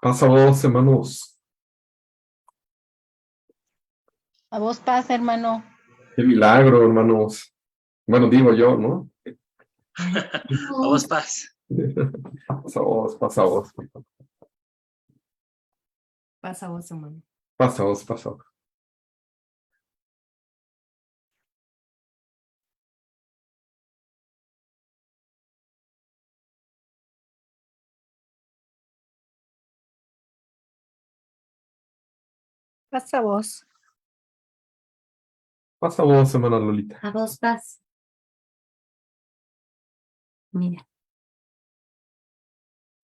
Pasa vos, hermanos. A vos pasa, hermano. Qué milagro, hermanos. Bueno, digo yo, ¿no? A vos paz. Pasa vos, pasa vos. Pasa vos, hermano. Pasa vos, pasa vos. Pasa vos. Pasa vos, hermana Lolita. A vos paz. Mira.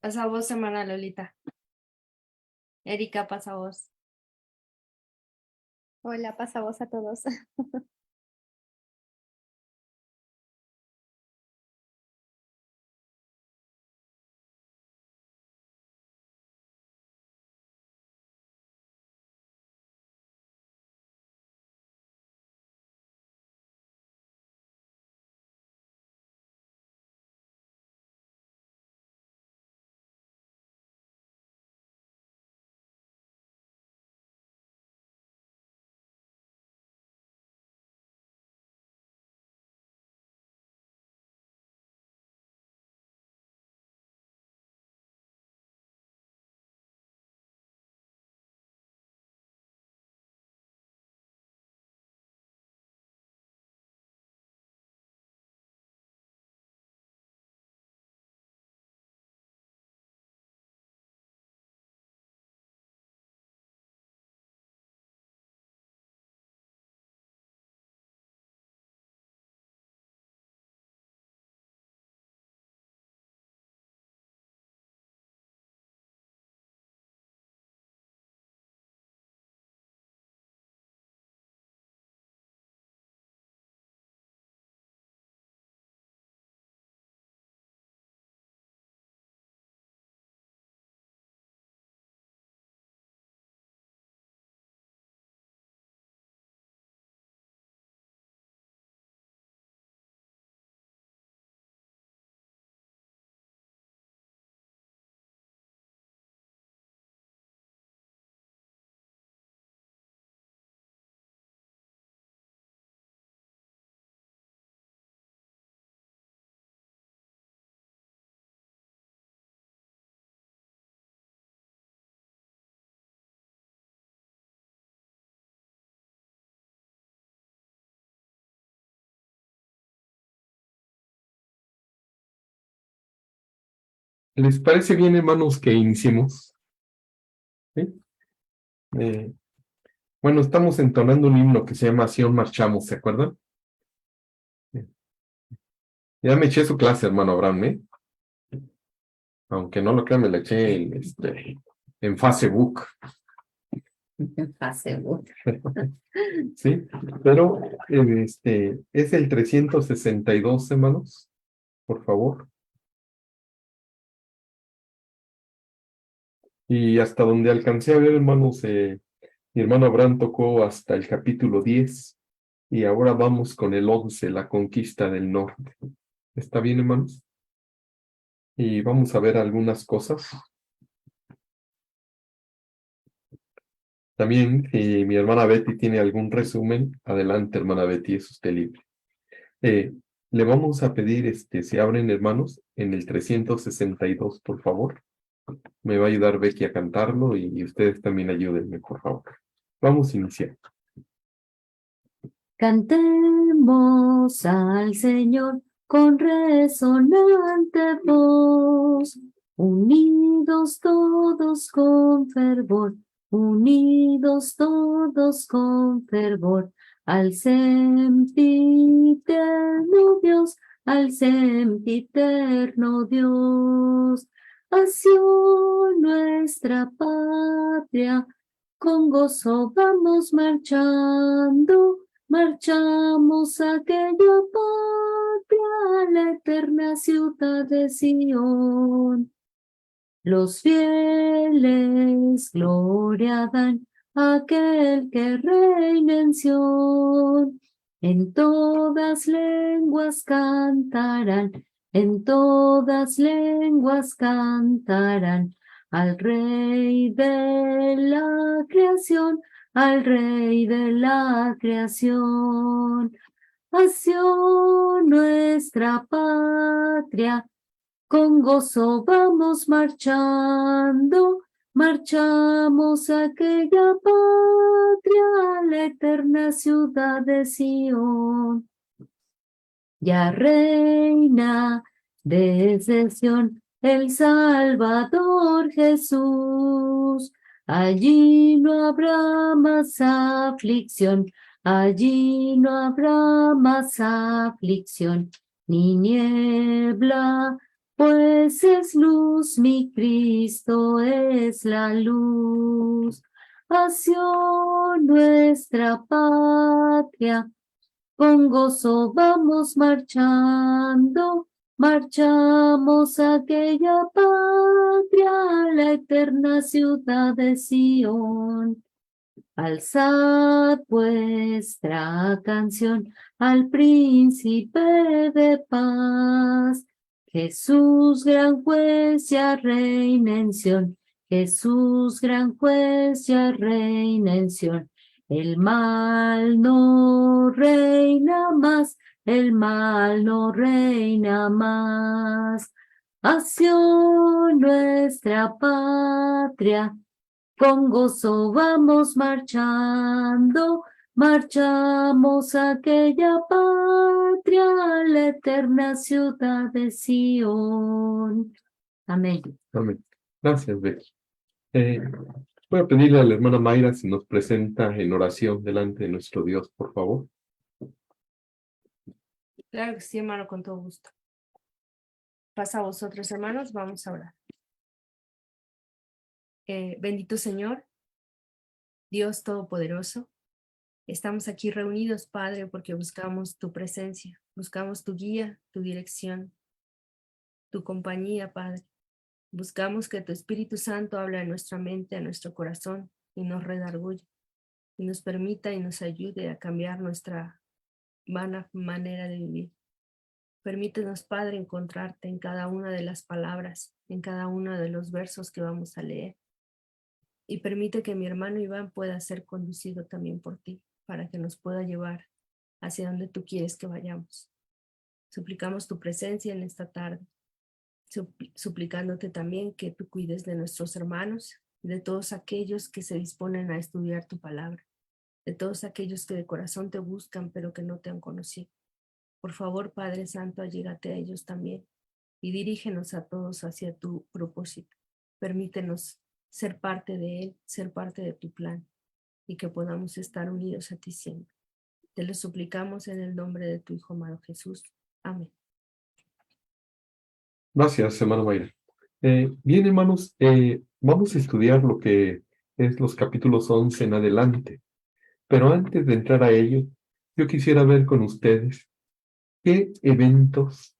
Pasa vos, hermana Lolita. Erika, pasa vos. Hola, pasa voz a todos. ¿Les parece bien, hermanos, que iniciemos? ¿Sí? Bueno, estamos entonando un himno que se llama Sion Marchamos, ¿se acuerdan? Ya me eché su clase, hermano Abraham, ¿eh? Aunque no lo crean, me la eché en Facebook. Facebook. Sí, pero es el 362, hermanos, por favor. Y hasta donde alcancé a ver, hermanos, mi hermano Abraham tocó hasta el capítulo 10 y ahora vamos con el 11, la conquista del norte. ¿Está bien, hermanos? Y vamos a ver algunas cosas. También, si mi hermana Betty tiene algún resumen, adelante, hermana Betty, es usted libre. Le vamos a pedir, si abren, hermanos, en el 362, por favor. Me va a ayudar Becky a cantarlo y ustedes también ayúdenme, por favor. Vamos a iniciar. Cantemos al Señor con resonante voz, unidos todos con fervor, unidos todos con fervor, al sempiterno Dios, al sempiterno Dios. Hacia nuestra patria, con gozo vamos marchando. Marchamos a aquella patria, la eterna ciudad de Sión. Los fieles gloria dan a aquel que reina en Sión. En todas lenguas cantarán, en todas lenguas cantarán al Rey de la creación, al Rey de la creación. A Sión, nuestra patria, con gozo vamos marchando, marchamos a aquella patria, la eterna ciudad de Sión. Ya reina desde Sión el Salvador Jesús. Allí no habrá más aflicción, allí no habrá más aflicción, ni niebla, pues es luz, mi Cristo es la luz. A Sión, nuestra patria, con gozo vamos marchando, marchamos a aquella patria, la eterna ciudad de Sión. Alzad vuestra canción al príncipe de paz. Jesús, gran juez, ya reina en Sión. Jesús, gran juez, ya reina en Sión. El mal no reina más, el mal no reina más. A Sión, nuestra patria, con gozo vamos marchando, marchamos a aquella patria, la eterna ciudad de Sión. Amén. Amén. Gracias, Becky. Voy a pedirle a la hermana Mayra si nos presenta en oración delante de nuestro Dios, por favor. Claro que sí, hermano, con todo gusto. Pasa a vosotros, hermanos, vamos a orar. Bendito Señor, Dios Todopoderoso, estamos aquí reunidos, Padre, porque buscamos tu presencia, buscamos tu guía, tu dirección, tu compañía, Padre. Buscamos que tu Espíritu Santo hable a nuestra mente, a nuestro corazón y nos redarguya y nos permita y nos ayude a cambiar nuestra vana manera de vivir. Permítenos, Padre, encontrarte en cada una de las palabras, en cada uno de los versos que vamos a leer. Y permite que mi hermano Iván pueda ser conducido también por ti, para que nos pueda llevar hacia donde tú quieres que vayamos. Suplicamos tu presencia en esta tarde, suplicándote también que tú cuides de nuestros hermanos, de todos aquellos que se disponen a estudiar tu palabra, de todos aquellos que de corazón te buscan pero que no te han conocido. Por favor, Padre Santo, allégate a ellos también y dirígenos a todos hacia tu propósito. Permítenos ser parte de él, ser parte de tu plan y que podamos estar unidos a ti siempre. Te lo suplicamos en el nombre de tu Hijo amado Jesús. Amén. Gracias, hermana Mayra. Bien, hermanos, vamos a estudiar lo que es los capítulos 11 en adelante. Pero antes de entrar a ello, yo quisiera ver con ustedes qué eventos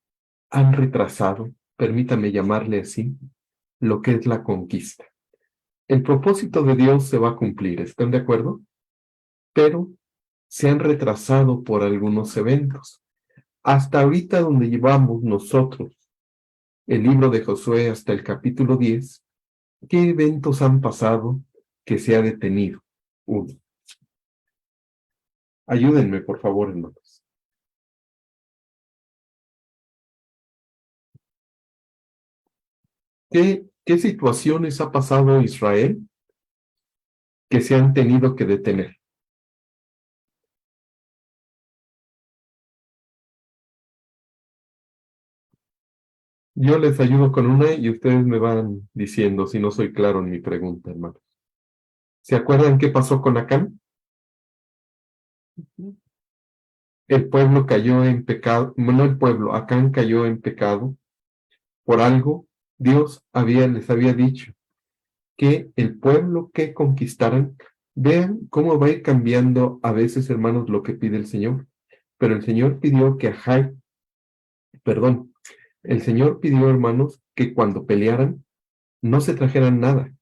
han retrasado, permítame llamarle así, lo que es la conquista. El propósito de Dios se va a cumplir, ¿están de acuerdo? Pero se han retrasado por algunos eventos. Hasta ahorita donde llevamos nosotros el libro de Josué hasta el capítulo 10, ¿qué eventos han pasado que se ha detenido? Uno. Ayúdenme, por favor, hermanos. ¿Qué situaciones ha pasado Israel que se han tenido que detener? Yo les ayudo con una y ustedes me van diciendo si no soy claro en mi pregunta, hermanos. ¿Se acuerdan qué pasó con Acán? El pueblo cayó en pecado, no el pueblo, Acán cayó en pecado por algo. Dios les había dicho que el pueblo que conquistaran, vean cómo va a ir cambiando a veces, hermanos, lo que pide el Señor. Pero el Señor pidió que el Señor pidió, hermanos, que cuando pelearan no se trajeran nada.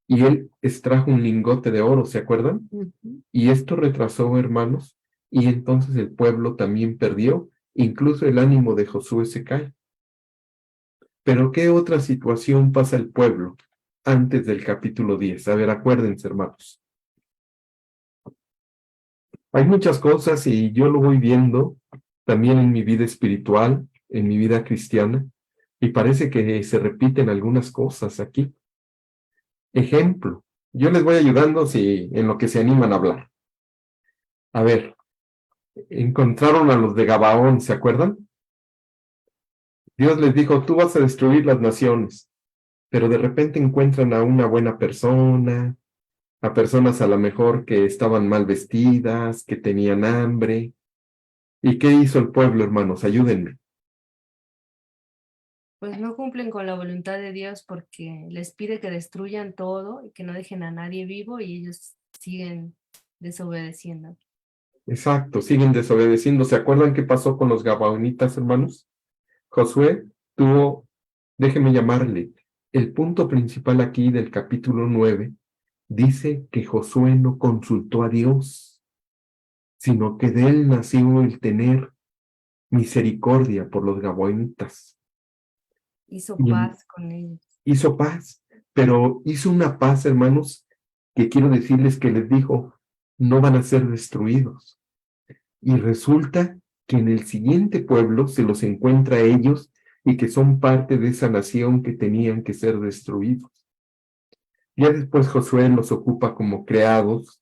Y él extrajo un lingote de oro, ¿se acuerdan? Y esto retrasó, hermanos, y entonces el pueblo también perdió, incluso el ánimo de Josué se cae. Pero ¿qué otra situación pasa el pueblo? antes del capítulo 10. A ver, acuérdense, hermanos. Hay muchas cosas y yo lo voy viendo también en mi vida espiritual, en mi vida cristiana, y parece que se repiten algunas cosas aquí. Ejemplo, yo les voy ayudando si en lo que se animan a hablar. A ver, encontraron a los de Gabaón, ¿se acuerdan? Dios les dijo, tú vas a destruir las naciones, pero de repente encuentran a una buena persona, a personas a lo mejor que estaban mal vestidas, que tenían hambre. ¿Y qué hizo el pueblo, hermanos? Ayúdenme. Pues no cumplen con la voluntad de Dios porque les pide que destruyan todo y que no dejen a nadie vivo y ellos siguen desobedeciendo. Exacto, siguen desobedeciendo. ¿Se acuerdan qué pasó con los gabaonitas, hermanos? Josué tuvo, déjeme llamarle, el punto principal aquí del capítulo 9, dice que Josué no consultó a Dios, sino que de él nació el tener misericordia por los gabaonitas. Hizo Y paz con ellos. hizo paz, pero hizo una paz, hermanos, que quiero decirles que les dijo, no van a ser destruidos. Y resulta que en el siguiente pueblo se los encuentra a ellos y que son parte de esa nación que tenían que ser destruidos. Ya después Josué los ocupa como criados,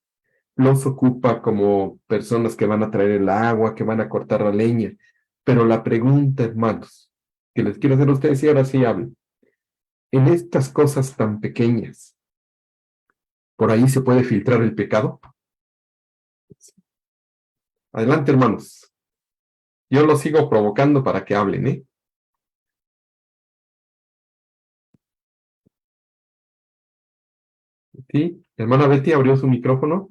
los ocupa como personas que van a traer el agua, que van a cortar la leña. Pero la pregunta, hermanos, que les quiero hacer a ustedes y ahora sí hablo. En estas cosas tan pequeñas, ¿por ahí se puede filtrar el pecado? Adelante, hermanos. Yo los sigo provocando para que hablen, ¿eh? ¿Sí? Hermana Betty abrió su micrófono.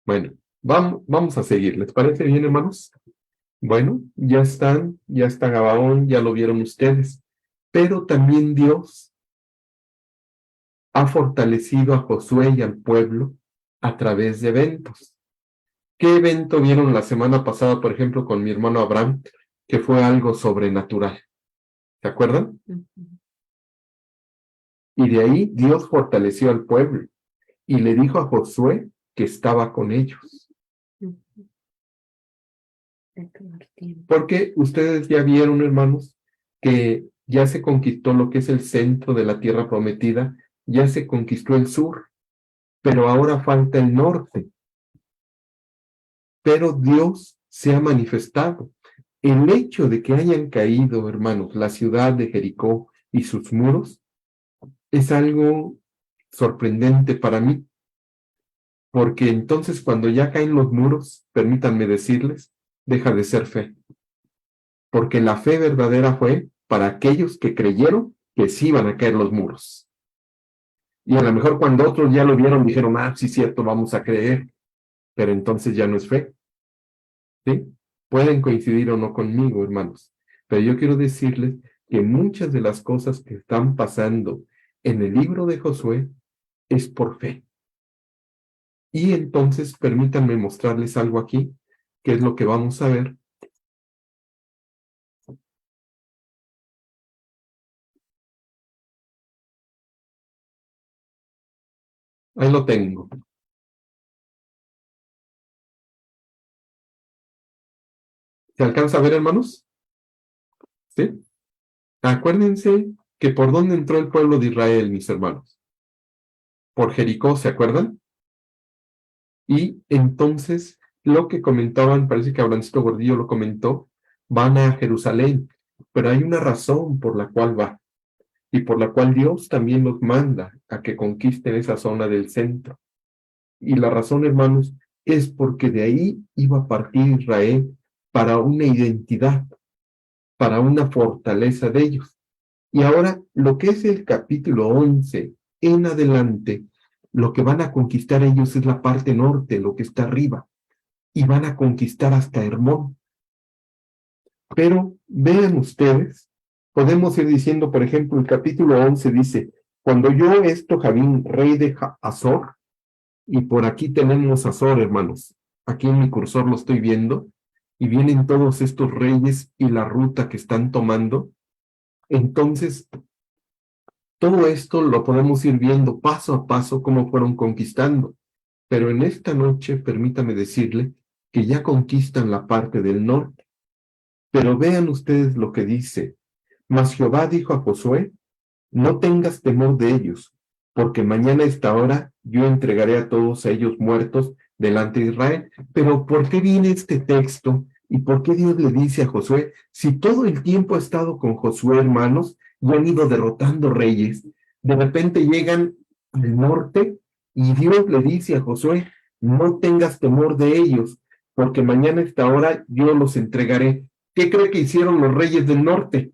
Bueno, vamos a seguir. ¿Les parece bien, hermanos? Bueno, ya está Gabaón, ya lo vieron ustedes. Pero también Dios ha fortalecido a Josué y al pueblo a través de eventos. ¿Qué evento vieron la semana pasada, por ejemplo, con mi hermano Abraham, que fue algo sobrenatural? ¿Se acuerdan? Y de ahí Dios fortaleció al pueblo y le dijo a Josué que estaba con ellos. Porque ustedes ya vieron, hermanos, que ya se conquistó lo que es el centro de la tierra prometida, ya se conquistó el sur, pero ahora falta el norte. Pero Dios se ha manifestado. El hecho de que hayan caído, hermanos, la ciudad de Jericó y sus muros es algo sorprendente para mí, porque entonces cuando ya caen los muros, permítanme decirles, deja de ser fe. Porque la fe verdadera fue para aquellos que creyeron que sí iban a caer los muros. Y a lo mejor cuando otros ya lo vieron, dijeron, sí, cierto, vamos a creer, pero entonces ya no es fe. ¿Sí? Pueden coincidir o no conmigo, hermanos, pero yo quiero decirles que muchas de las cosas que están pasando en el libro de Josué es por fe. Y entonces permítanme mostrarles algo aquí, que es lo que vamos a ver. Ahí lo tengo. ¿Se alcanza a ver, hermanos? ¿Sí? Acuérdense que por dónde entró el pueblo de Israel, mis hermanos. Por Jericó, ¿se acuerdan? Y entonces, lo que comentaban, parece que Abrancito Gordillo lo comentó, van a Jerusalén, pero hay una razón por la cual va, y por la cual Dios también los manda a que conquisten esa zona del centro. Y la razón, hermanos, es porque de ahí iba a partir Israel para una identidad, para una fortaleza de ellos. Y ahora, lo que es el capítulo 11 en adelante, lo que van a conquistar ellos es la parte norte, lo que está arriba, y van a conquistar hasta Hermón. Pero vean ustedes, podemos ir diciendo, por ejemplo, el capítulo 11 dice, cuando oyó esto Jabín, rey de Azor, y por aquí tenemos Azor, hermanos, aquí en mi cursor lo estoy viendo, y vienen todos estos reyes y la ruta que están tomando. Entonces, todo esto lo podemos ir viendo paso a paso cómo fueron conquistando. Pero en esta noche, permítame decirle que ya conquistan la parte del norte. Pero vean ustedes lo que dice. Mas Jehová dijo a Josué: no tengas temor de ellos, porque mañana a esta hora yo entregaré a todos ellos muertos delante de Israel. Pero ¿por qué viene este texto? ¿Y por qué Dios le dice a Josué? Si todo el tiempo ha estado con Josué, hermanos, y han ido derrotando reyes, de repente llegan al norte y Dios le dice a Josué: no tengas temor de ellos, porque mañana a esta hora yo los entregaré. ¿Qué cree que hicieron los reyes del norte?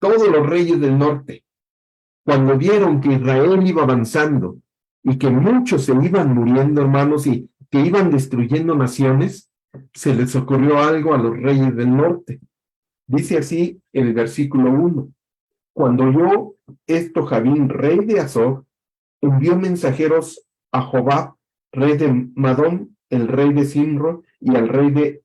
Todos los reyes del norte, cuando vieron que Israel iba avanzando y que muchos se iban muriendo, hermanos, y que iban destruyendo naciones, se les ocurrió algo a los reyes del norte. Dice así en el versículo 1: cuando oyó esto Javín, rey de Azor, envió mensajeros a Jobab, rey de Madón, el rey de Simro, y al rey de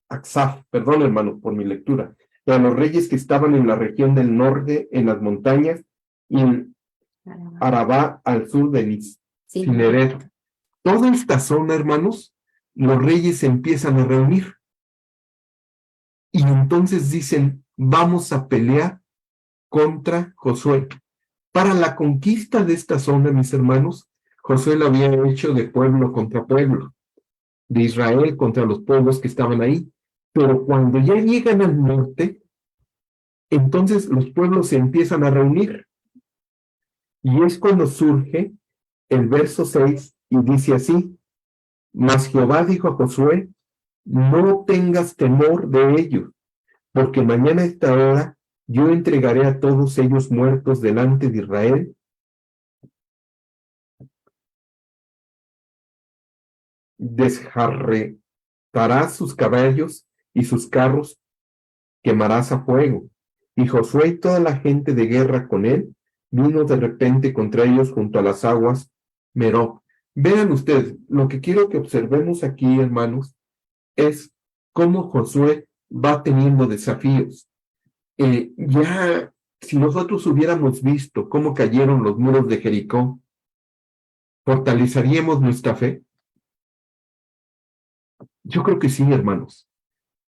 Aksaf, perdón, hermano, por mi lectura, y a los reyes que estaban en la región del norte, en las montañas, y en Arabá, al sur de Cineret. Toda esta zona, hermanos, los reyes se empiezan a reunir. Y entonces dicen: vamos a pelear contra Josué. Para la conquista de esta zona, mis hermanos, Josué lo había hecho de pueblo contra pueblo, de Israel contra los pueblos que estaban ahí. Pero cuando ya llegan al norte, entonces los pueblos se empiezan a reunir. Y es cuando surge el verso 6 y dice así: mas Jehová dijo a Josué: no tengas temor de ellos, porque mañana a esta hora yo entregaré a todos ellos muertos delante de Israel. Desjarretarás sus caballos y sus carros quemarás a fuego. Y Josué y toda la gente de guerra con él vino de repente contra ellos junto a las aguas Merob. Vean ustedes, lo que quiero que observemos aquí, hermanos, es cómo Josué va teniendo desafíos. Ya, si nosotros hubiéramos visto cómo cayeron los muros de Jericó, ¿fortaleceríamos nuestra fe? Yo creo que sí, hermanos.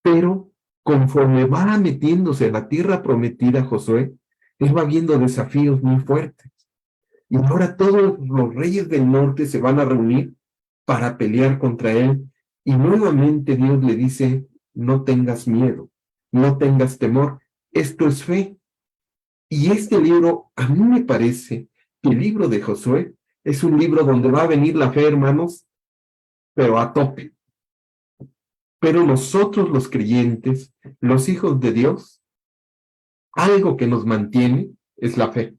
Pero conforme va metiéndose en la tierra prometida Josué, él va viendo desafíos muy fuertes. Y ahora todos los reyes del norte se van a reunir para pelear contra él. Y nuevamente Dios le dice: no tengas miedo, no tengas temor, esto es fe. Y este libro, a mí me parece que el libro de Josué es un libro donde va a venir la fe, hermanos, pero a tope. Pero nosotros los creyentes, los hijos de Dios, algo que nos mantiene es la fe.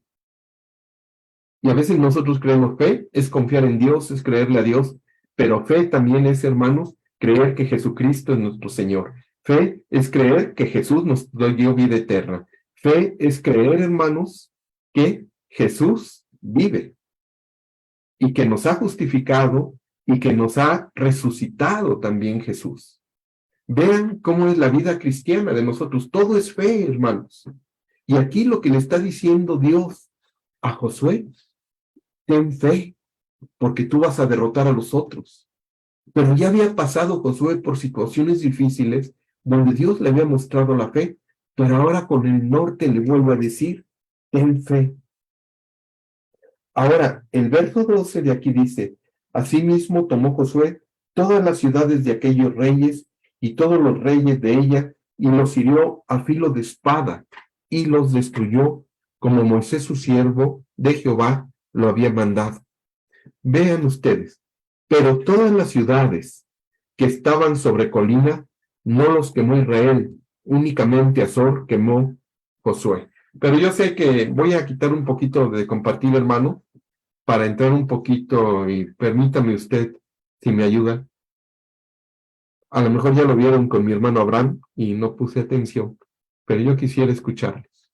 Y a veces nosotros creemos fe, es confiar en Dios, es creerle a Dios, pero fe también es, hermanos, creer que Jesucristo es nuestro Señor. Fe es creer que Jesús nos dio vida eterna. Fe es creer, hermanos, que Jesús vive y que nos ha justificado y que nos ha resucitado también Jesús. Vean cómo es la vida cristiana de nosotros. Todo es fe, hermanos. Y aquí lo que le está diciendo Dios a Josué: ten fe, porque tú vas a derrotar a los otros. Pero ya había pasado Josué por situaciones difíciles donde Dios le había mostrado la fe, pero ahora con el norte le vuelve a decir: ten fe. Ahora, el verso 12 de aquí dice: asimismo tomó Josué todas las ciudades de aquellos reyes y todos los reyes de ella, y los hirió a filo de espada, y los destruyó, como Moisés su siervo de Jehová lo había mandado. Vean ustedes, pero todas las ciudades que estaban sobre colina no los quemó Israel, únicamente Azor quemó Josué. Pero yo sé que voy a quitar un poquito de compartir, hermano, para entrar un poquito, y permítame usted, si me ayuda. A lo mejor ya lo vieron con mi hermano Abraham y no puse atención, pero yo quisiera escucharles.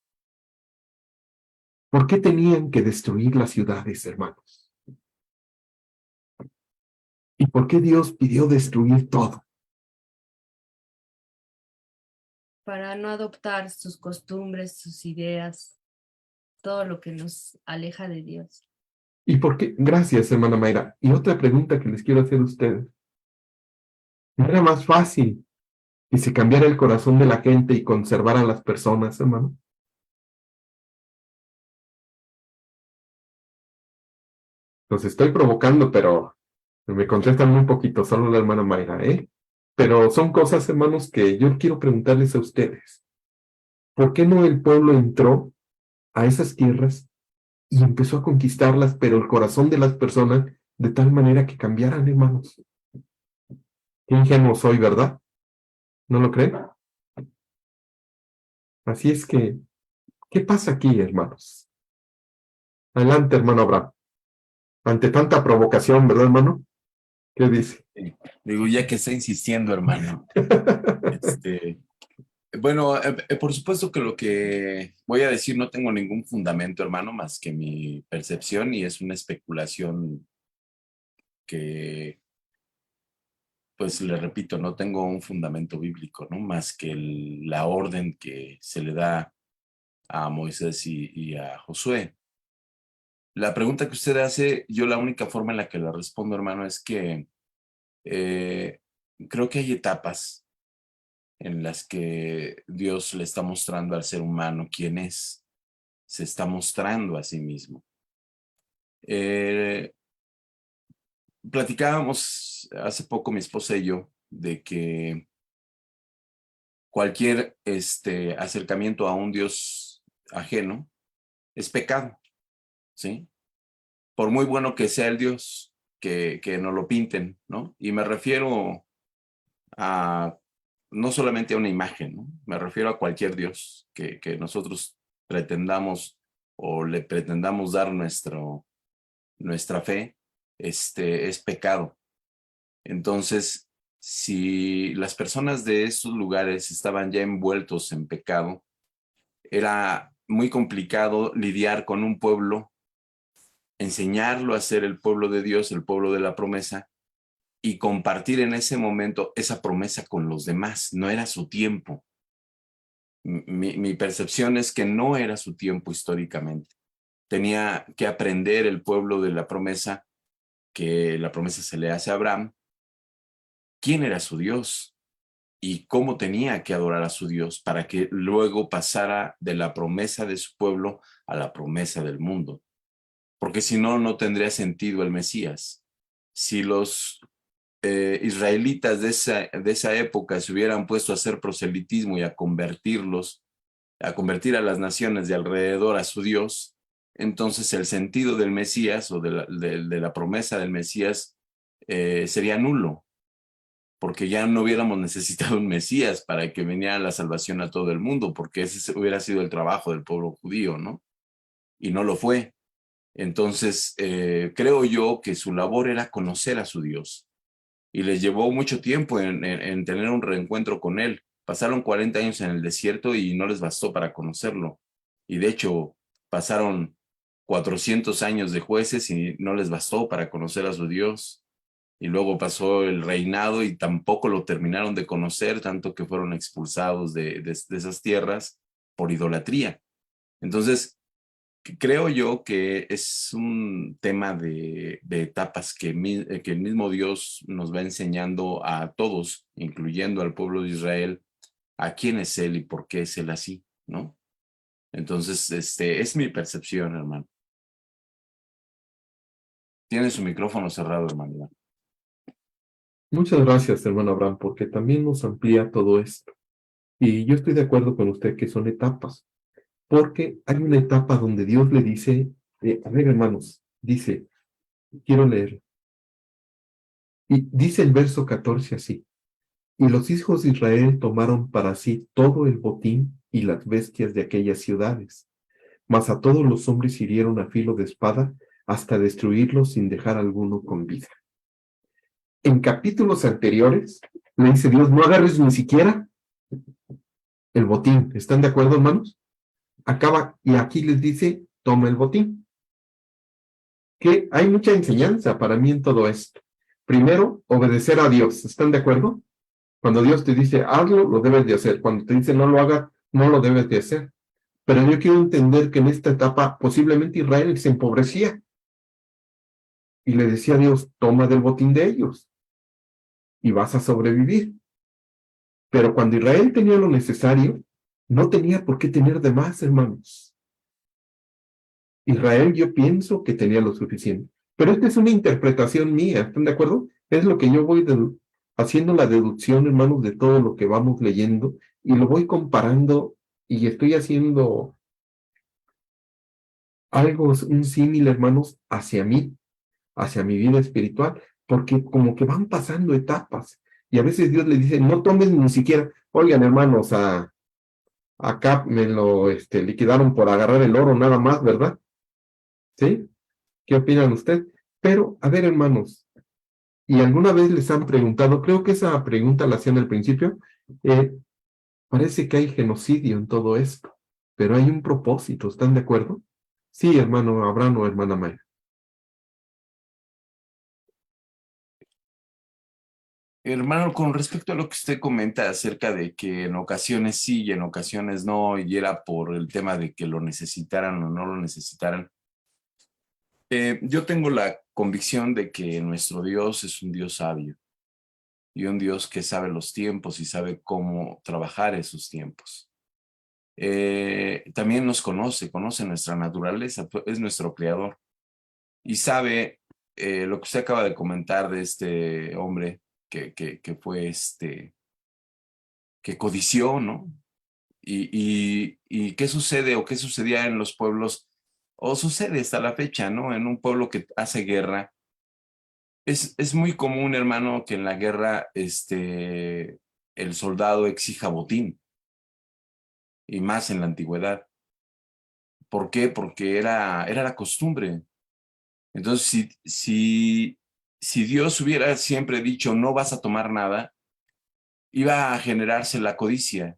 ¿Por qué tenían que destruir las ciudades, hermanos? ¿Y por qué Dios pidió destruir todo? Para no adoptar sus costumbres, sus ideas, todo lo que nos aleja de Dios. ¿Y por qué? Gracias, hermana Mayra. Y otra pregunta que les quiero hacer a ustedes. ¿No era más fácil que se cambiara el corazón de la gente y conservara a las personas, hermano? Los estoy provocando, pero me contestan muy poquito, solo la hermana Mayra, ¿eh? Pero son cosas, hermanos, que yo quiero preguntarles a ustedes. ¿Por qué no el pueblo entró a esas tierras y empezó a conquistarlas, pero el corazón de las personas de tal manera que cambiaran, hermanos? Qué ingenuo soy, ¿verdad? ¿No lo creen? Así es que, ¿qué pasa aquí, hermanos? Adelante, hermano Abraham. Ante tanta provocación, ¿verdad, hermano? ¿Qué dice? Sí. Digo, ya que está insistiendo, hermano. Bueno, por supuesto que lo que voy a decir no tengo ningún fundamento, hermano, más que mi percepción y es una especulación que, pues le repito, no tengo un fundamento bíblico, ¿no? Más que la orden que se le da a Moisés y a Josué. La pregunta que usted hace, yo la única forma en la que la respondo, hermano, es que creo que hay etapas en las que Dios le está mostrando al ser humano quién es, se está mostrando a sí mismo. Platicábamos hace poco mi esposa y yo de que cualquier acercamiento a un Dios ajeno es pecado, ¿sí? Por muy bueno que sea el Dios, que nos lo pinten, ¿no? Y me refiero a no solamente a una imagen, ¿no? Me refiero a cualquier Dios que nosotros pretendamos o le pretendamos dar nuestra fe, es pecado. Entonces, si las personas de esos lugares estaban ya envueltos en pecado, era muy complicado lidiar con un pueblo, enseñarlo a ser el pueblo de Dios, el pueblo de la promesa, y compartir en ese momento esa promesa con los demás. No era su tiempo. Mi percepción es que no era su tiempo históricamente. Tenía que aprender el pueblo de la promesa, que la promesa se le hace a Abraham, quién era su Dios y cómo tenía que adorar a su Dios para que luego pasara de la promesa de su pueblo a la promesa del mundo. Porque si no, no tendría sentido el Mesías. Si los israelitas de esa época se hubieran puesto a hacer proselitismo y a convertir a las naciones de alrededor a su Dios, entonces el sentido del Mesías o de la promesa del Mesías sería nulo, porque ya no hubiéramos necesitado un Mesías para que viniera la salvación a todo el mundo, porque ese hubiera sido el trabajo del pueblo judío, ¿no? Y no lo fue. Entonces, creo yo que su labor era conocer a su Dios. Y les llevó mucho tiempo en tener un reencuentro con él. Pasaron 40 años en el desierto y no les bastó para conocerlo. Y de hecho, pasaron 400 años de jueces y no les bastó para conocer a su Dios. Y luego pasó el reinado y tampoco lo terminaron de conocer, tanto que fueron expulsados de esas tierras por idolatría. Entonces, creo yo que es un tema de etapas que el mismo Dios nos va enseñando a todos, incluyendo al pueblo de Israel, a quién es Él y por qué es Él así, ¿no? Entonces, es mi percepción, hermano. Tiene su micrófono cerrado, hermano. Muchas gracias, hermano Abraham, porque también nos amplía todo esto. Y yo estoy de acuerdo con usted que son etapas, porque hay una etapa donde Dios le dice, a ver, hermanos, dice, quiero leer, y dice el verso 14 así: y los hijos de Israel tomaron para sí todo el botín y las bestias de aquellas ciudades, mas a todos los hombres hirieron a filo de espada hasta destruirlos sin dejar alguno con vida. En capítulos anteriores le dice Dios, no agarres ni siquiera el botín. ¿Están de acuerdo, hermanos? Acaba, y aquí les dice, toma el botín. Que hay mucha enseñanza para mí en todo esto, Primero, obedecer a Dios. ¿Están de acuerdo? Cuando Dios te dice, hazlo, lo debes de hacer. Cuando te dice, no lo hagas, no lo debes de hacer. Pero yo quiero entender que en esta etapa posiblemente Israel se empobrecía. Y le decía a Dios, toma del botín de ellos y vas a sobrevivir. Pero cuando Israel tenía lo necesario, no tenía por qué tener de más, hermanos. Israel yo pienso que tenía lo suficiente. Pero esta es una interpretación mía, ¿están de acuerdo? Es lo que yo voy haciendo la deducción, hermanos, de todo lo que vamos leyendo y lo voy comparando y estoy haciendo algo, un símil, hermanos, hacia mí, hacia mi vida espiritual, porque como que van pasando etapas y a veces Dios le dice, no tomes ni siquiera, oigan, hermanos, acá me lo liquidaron por agarrar el oro nada más, ¿verdad? ¿Sí? ¿Qué opinan ustedes? Pero, a ver, hermanos, ¿y alguna vez les han preguntado? Creo que esa pregunta la hacían al principio. Parece que hay genocidio en todo esto, pero hay un propósito, ¿están de acuerdo? Sí, hermano Abraham o hermana Maya. Hermano, con respecto a lo que usted comenta acerca de que en ocasiones sí y en ocasiones no, y era por el tema de que lo necesitaran o no lo necesitaran, yo tengo la convicción de que nuestro Dios es un Dios sabio y un Dios que sabe los tiempos y sabe cómo trabajar esos tiempos. También nos conoce nuestra naturaleza, es nuestro creador y sabe lo que usted acaba de comentar de este hombre que fue que codició, ¿no? Y qué sucede o qué sucedía en los pueblos, o sucede hasta la fecha, ¿no? En un pueblo que hace guerra. Es muy común, hermano, que en la guerra el soldado exija botín, y más en la antigüedad. ¿Por qué? Porque era la costumbre. Entonces, si Dios hubiera siempre dicho no vas a tomar nada, iba a generarse la codicia,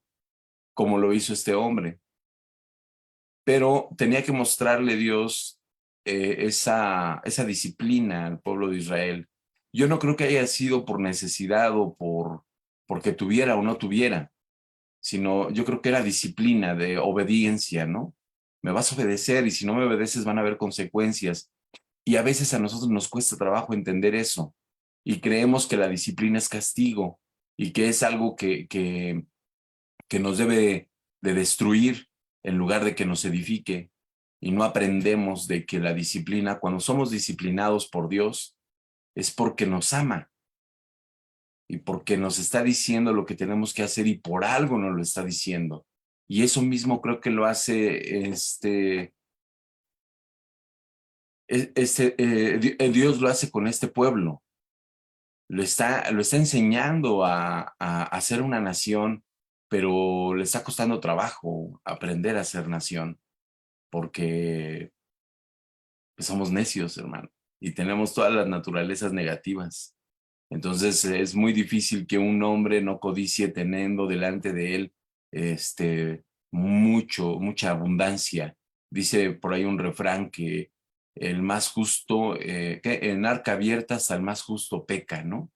como lo hizo este hombre. Pero tenía que mostrarle Dios esa disciplina al pueblo de Israel. Yo no creo que haya sido por necesidad o porque tuviera o no tuviera, sino yo creo que era disciplina de obediencia, ¿no? Me vas a obedecer y si no me obedeces van a haber consecuencias. Y a veces a nosotros nos cuesta trabajo entender eso y creemos que la disciplina es castigo y que es algo que nos debe de destruir en lugar de que nos edifique, y no aprendemos de que la disciplina, cuando somos disciplinados por Dios, es porque nos ama y porque nos está diciendo lo que tenemos que hacer y por algo nos lo está diciendo. Y eso mismo creo que lo hace Dios lo hace con este pueblo. Lo está enseñando a ser una nación, pero le está costando trabajo aprender a ser nación, porque pues, somos necios, hermano, y tenemos todas las naturalezas negativas. Entonces es muy difícil que un hombre no codicie teniendo delante de él mucha abundancia. Dice por ahí un refrán que el más justo, que en arca abierta hasta el más justo peca, ¿no?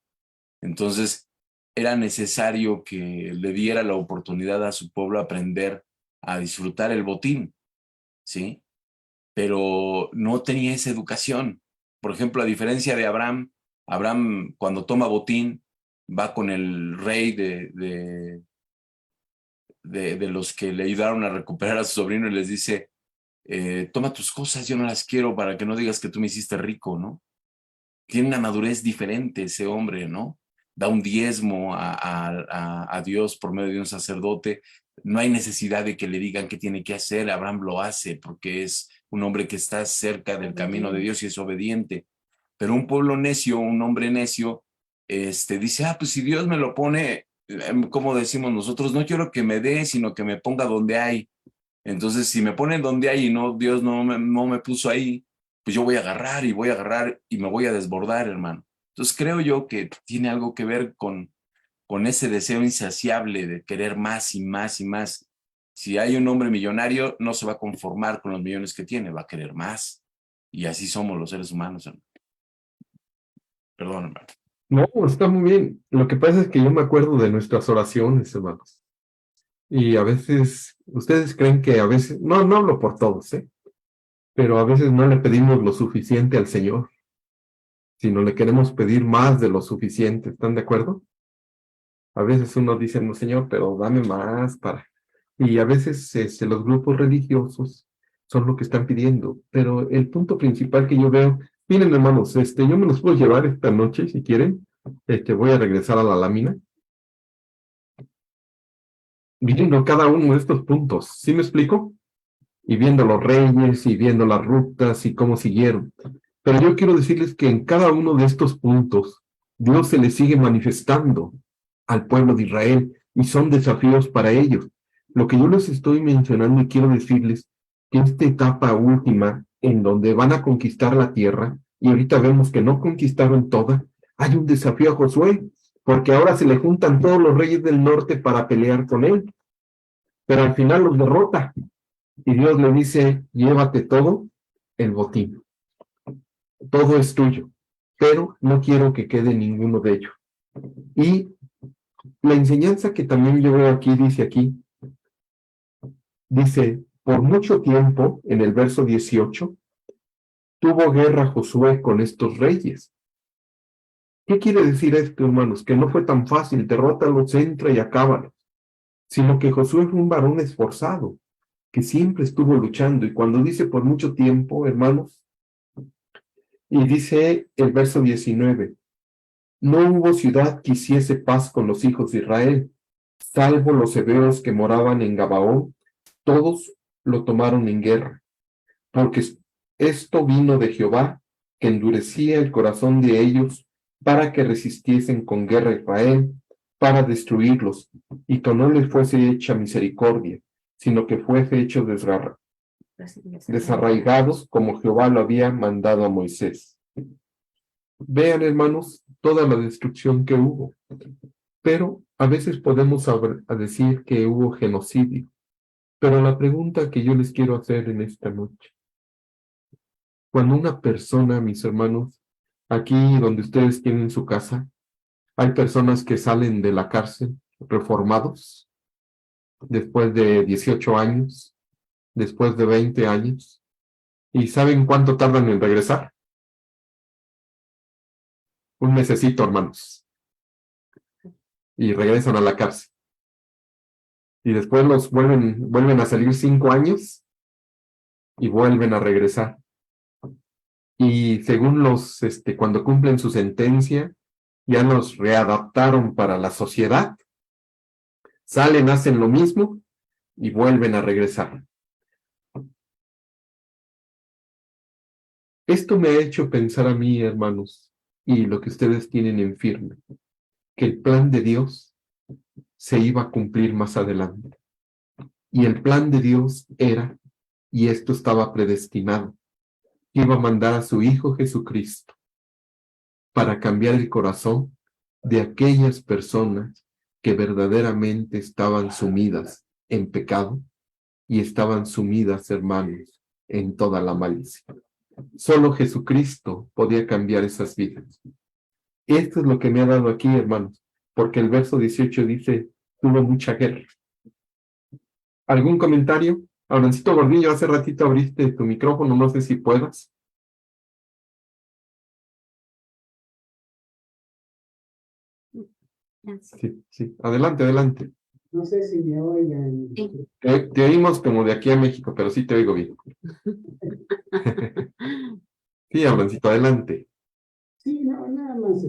Entonces, era necesario que le diera la oportunidad a su pueblo aprender a disfrutar el botín, ¿sí? Pero no tenía esa educación. Por ejemplo, a diferencia de Abraham, Abraham cuando toma botín va con el rey de los que le ayudaron a recuperar a su sobrino y les dice, toma tus cosas, yo no las quiero para que no digas que tú me hiciste rico, ¿no? Tiene una madurez diferente ese hombre, ¿no? Da un diezmo a Dios por medio de un sacerdote. No hay necesidad de que le digan qué tiene que hacer. Abraham lo hace porque es un hombre que está cerca del camino de Dios y es obediente. Pero un pueblo necio, un hombre necio, dice, pues si Dios me lo pone, como decimos nosotros, no quiero que me dé, sino que me ponga donde hay. Entonces, si me ponen donde hay y no, Dios no me puso ahí, pues yo voy a agarrar y me voy a desbordar, hermano. Entonces creo yo que tiene algo que ver con ese deseo insaciable de querer más y más y más. Si hay un hombre millonario, no se va a conformar con los millones que tiene, va a querer más. Y así somos los seres humanos, hermano. Perdón, hermano. No, está muy bien. Lo que pasa es que yo me acuerdo de nuestras oraciones, hermanos. Y a veces, ustedes creen que a veces, no hablo por todos, ¿eh? Pero a veces no le pedimos lo suficiente al Señor, sino le queremos pedir más de lo suficiente. ¿Están de acuerdo? A veces uno dice, no, Señor, pero dame más para... Y a veces los grupos religiosos son lo que están pidiendo. Pero el punto principal que yo veo, miren, hermanos, yo me los puedo llevar esta noche si quieren. Voy a regresar a la lámina, viendo cada uno de estos puntos. ¿Sí me explico? Y viendo los reyes y viendo las rutas y cómo siguieron. Pero yo quiero decirles que en cada uno de estos puntos, Dios se le sigue manifestando al pueblo de Israel y son desafíos para ellos. Lo que yo les estoy mencionando y quiero decirles que esta etapa última, en donde van a conquistar la tierra, y ahorita vemos que no conquistaron toda, hay un desafío a Josué, porque ahora se le juntan todos los reyes del norte para pelear con él, pero al final los derrota y Dios le dice, llévate todo el botín, todo es tuyo, pero no quiero que quede ninguno de ellos. Y la enseñanza que también yo veo aquí, dice, por mucho tiempo, en el verso 18, tuvo guerra Josué con estos reyes. ¿Qué quiere decir esto, hermanos? Que no fue tan fácil, derrótalos, entra y acábalos, sino que Josué fue un varón esforzado, que siempre estuvo luchando, y cuando dice por mucho tiempo, hermanos, y dice el verso 19, no hubo ciudad que hiciese paz con los hijos de Israel, salvo los hebeos que moraban en Gabaón, todos lo tomaron en guerra, porque esto vino de Jehová, que endurecía el corazón de ellos para que resistiesen con guerra a Israel, para destruirlos, y que no les fuese hecha misericordia, sino que fuese hecho desarraigados como Jehová lo había mandado a Moisés. Vean, hermanos, toda la destrucción que hubo. Pero a veces podemos decir que hubo genocidio. Pero la pregunta que yo les quiero hacer en esta noche, cuando una persona, mis hermanos, aquí donde ustedes tienen su casa, hay personas que salen de la cárcel reformados después de 18 años, después de 20 años, ¿y saben cuánto tardan en regresar? Un mesecito, hermanos, y regresan a la cárcel. Y después los vuelven a salir 5 años y vuelven a regresar. Y según cuando cumplen su sentencia, ya los readaptaron para la sociedad, salen, hacen lo mismo y vuelven a regresar. Esto me ha hecho pensar a mí, hermanos, y lo que ustedes tienen en firme, que el plan de Dios se iba a cumplir más adelante. Y el plan de Dios era, y esto estaba predestinado, que iba a mandar a su Hijo Jesucristo para cambiar el corazón de aquellas personas que verdaderamente estaban sumidas en pecado y estaban sumidas, hermanos, en toda la malicia. Solo Jesucristo podía cambiar esas vidas. Esto es lo que me ha dado aquí, hermanos, porque el verso 18 dice, tuvo mucha guerra. ¿Algún comentario? Abrancito Gordillo, hace ratito abriste tu micrófono, no sé si puedas. Sí, adelante, adelante. No sé si me oigan. Te oímos como de aquí a México, pero sí te oigo bien. Sí, Abrancito, adelante. Sí, no, nada más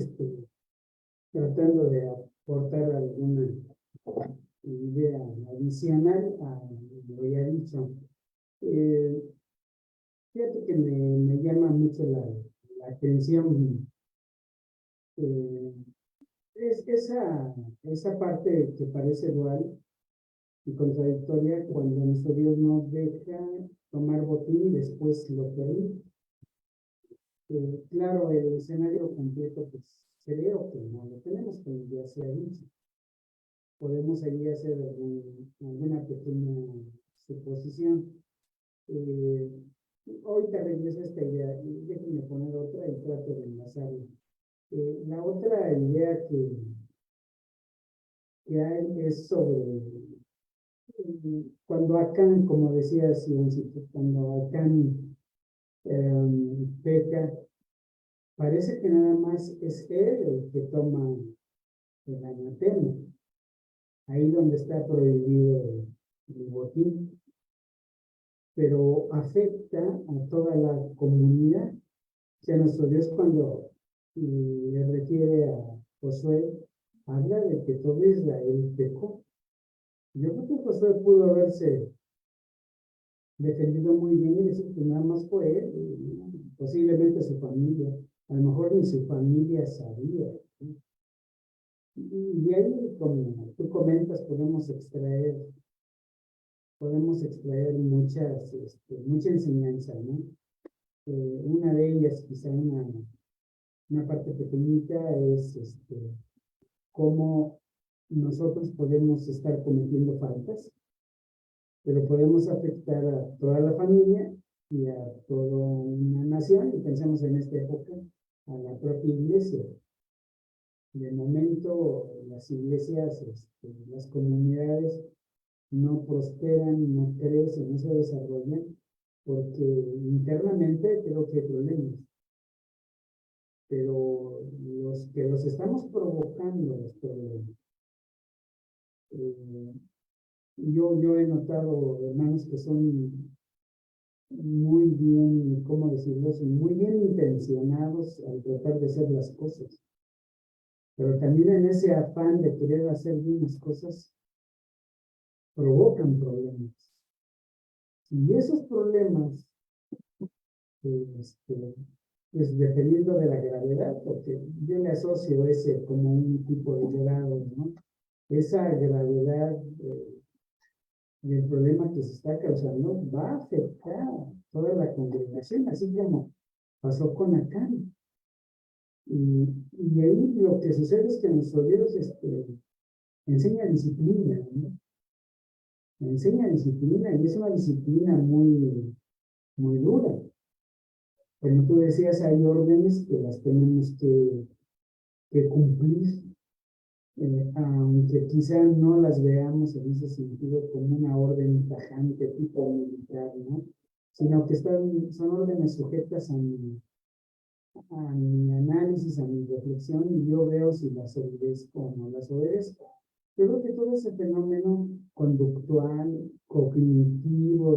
tratando de aportar alguna idea adicional a lo ya dicho. Fíjate que me llama mucho la atención es esa parte que parece dual y contradictoria cuando nuestro Dios nos deja tomar botín y después lo permite. Claro, el escenario completo, pues creo que no lo tenemos, como ya se ha dicho. Podemos ahí hacer alguna pequeña suposición. Hoy te regreso a esta idea y déjenme poner otra y trato de enlazarla. La otra idea que hay es sobre cuando Acán, como decía Sioncito, cuando Acán peca, parece que nada más es él el que toma el anatema, ahí donde está prohibido el botín, pero afecta a toda la comunidad. O sea, nuestro Dios cuando le refiere a Josué, habla de que todo Israel pecó. Yo creo que Josué pudo haberse defendido muy bien y decir que nada más fue él, posiblemente su familia. A lo mejor ni su familia sabía. Y de ahí, como tú comentas, podemos extraer mucha enseñanza, ¿no? Una de ellas, quizá una parte pequeñita, es cómo nosotros podemos estar cometiendo faltas, pero podemos afectar a toda la familia y a toda una nación, y pensamos en esta época a la propia iglesia. De momento, las iglesias, las comunidades no prosperan, no crecen, no se desarrollan, porque internamente creo que hay problemas. Pero los que los estamos provocando los problemas. Yo he notado hermanos que son muy bien, ¿cómo decirlo? Muy bien intencionados al tratar de hacer las cosas. Pero también en ese afán de querer hacer bien las cosas, provocan problemas. Y esos problemas, pues dependiendo de la gravedad, porque yo le asocio ese como un tipo de grado, ¿no? Esa gravedad del problema que se está causando va a afectar a toda la congregación, así como pasó con Acán. Y ahí lo que sucede es que nuestro Dios enseña disciplina, ¿no? Enseña disciplina, y es una disciplina muy, muy dura. Como tú decías, hay órdenes que las tenemos que cumplir, aunque quizá no las veamos en ese sentido como una orden tajante tipo militar, ¿no? Sino que son órdenes sujetas a mi análisis, a mi reflexión, y yo veo si las obedezco o no las obedezco. Yo creo que todo ese fenómeno conductual, cognitivo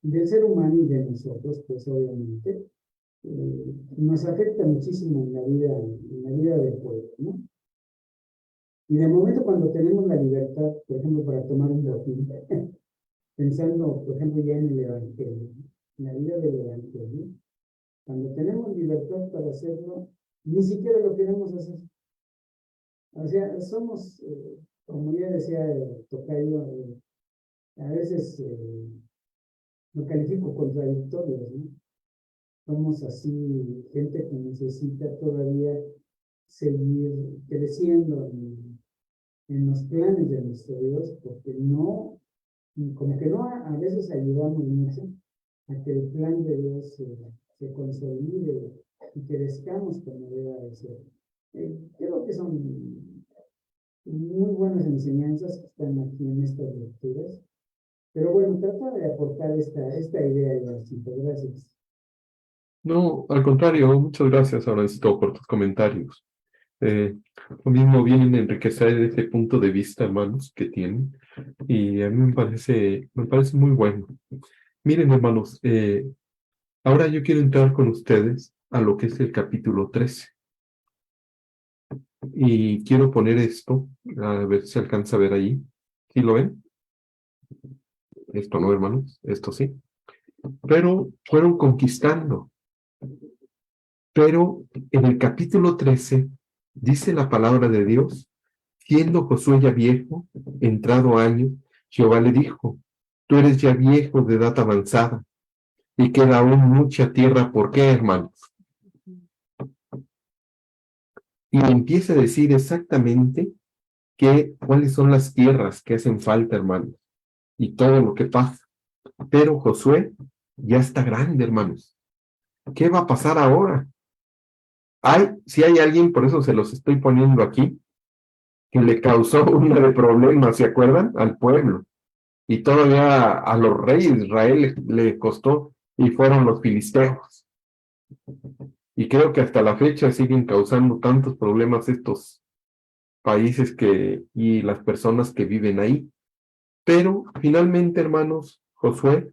del ser humano y de nosotros, pues obviamente, nos afecta muchísimo en la vida del pueblo, ¿no? Y de momento cuando tenemos la libertad, por ejemplo, para tomar un botín, pensando, por ejemplo, ya en el Evangelio, en la vida del Evangelio, cuando tenemos libertad para hacerlo, ni siquiera lo queremos hacer. O sea, somos, como ya decía Tocayo, a veces lo califico contradictorios, ¿no? Somos así, gente que necesita todavía seguir creciendo en los planes de nuestro Dios, porque no, como que no a veces ayudamos mucho a que el plan de Dios se consolide y crezcamos como deba de ser. Creo que son muy buenas enseñanzas que están aquí en estas lecturas, pero bueno, trata de aportar esta idea, Ivacito. Gracias. No, al contrario, muchas gracias, Abrancito, por tus comentarios. Lo mismo vienen a enriquecer ese punto de vista, hermanos, que tienen, y a mí me parece muy bueno. Miren, hermanos, ahora yo quiero entrar con ustedes a lo que es el capítulo 13. Y quiero poner esto, a ver si se alcanza a ver ahí. ¿Sí lo ven? Esto no, hermanos, esto sí. Pero fueron conquistando. Pero en el capítulo 13 dice la palabra de Dios, siendo Josué ya viejo, entrado año, Jehová le dijo, tú eres ya viejo de edad avanzada, y queda aún mucha tierra. ¿Por qué, hermanos? Y empieza a decir exactamente cuáles son las tierras que hacen falta, hermanos, y todo lo que pasa. Pero Josué ya está grande, hermanos. ¿Qué va a pasar ahora? Si hay alguien, por eso se los estoy poniendo aquí, que le causó una de problemas, ¿se acuerdan? Al pueblo. Y todavía a los reyes de Israel le costó, y fueron los filisteos. Y creo que hasta la fecha siguen causando tantos problemas estos países y las personas que viven ahí. Pero finalmente, hermanos, Josué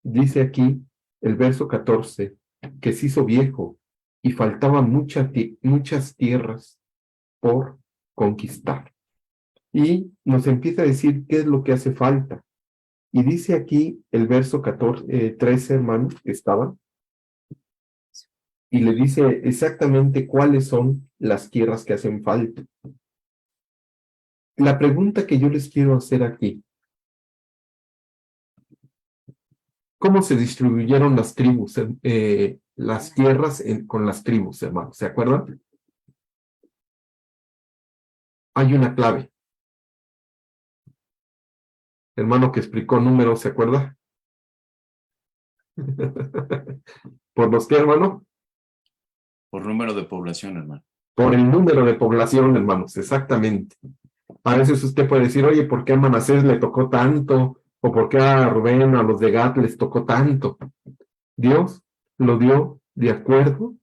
dice aquí, el verso 14, que se hizo viejo y faltaban muchas tierras por conquistar. Y nos empieza a decir qué es lo que hace falta. Y dice aquí el verso 13, hermanos, que estaban, y le dice exactamente cuáles son las tierras que hacen falta. La pregunta que yo les quiero hacer aquí, ¿cómo se distribuyeron las tribus, las tierras con las tribus, hermanos? ¿Se acuerdan? Hay una clave. Hermano que explicó números, ¿se acuerda? ¿Por los qué, hermano? Por número de población, hermano. Por el número de población, hermanos, exactamente. A veces usted puede decir, oye, ¿por qué a Manasés le tocó tanto? ¿O por qué a Rubén, a los de Gad les tocó tanto? Dios lo dio de acuerdo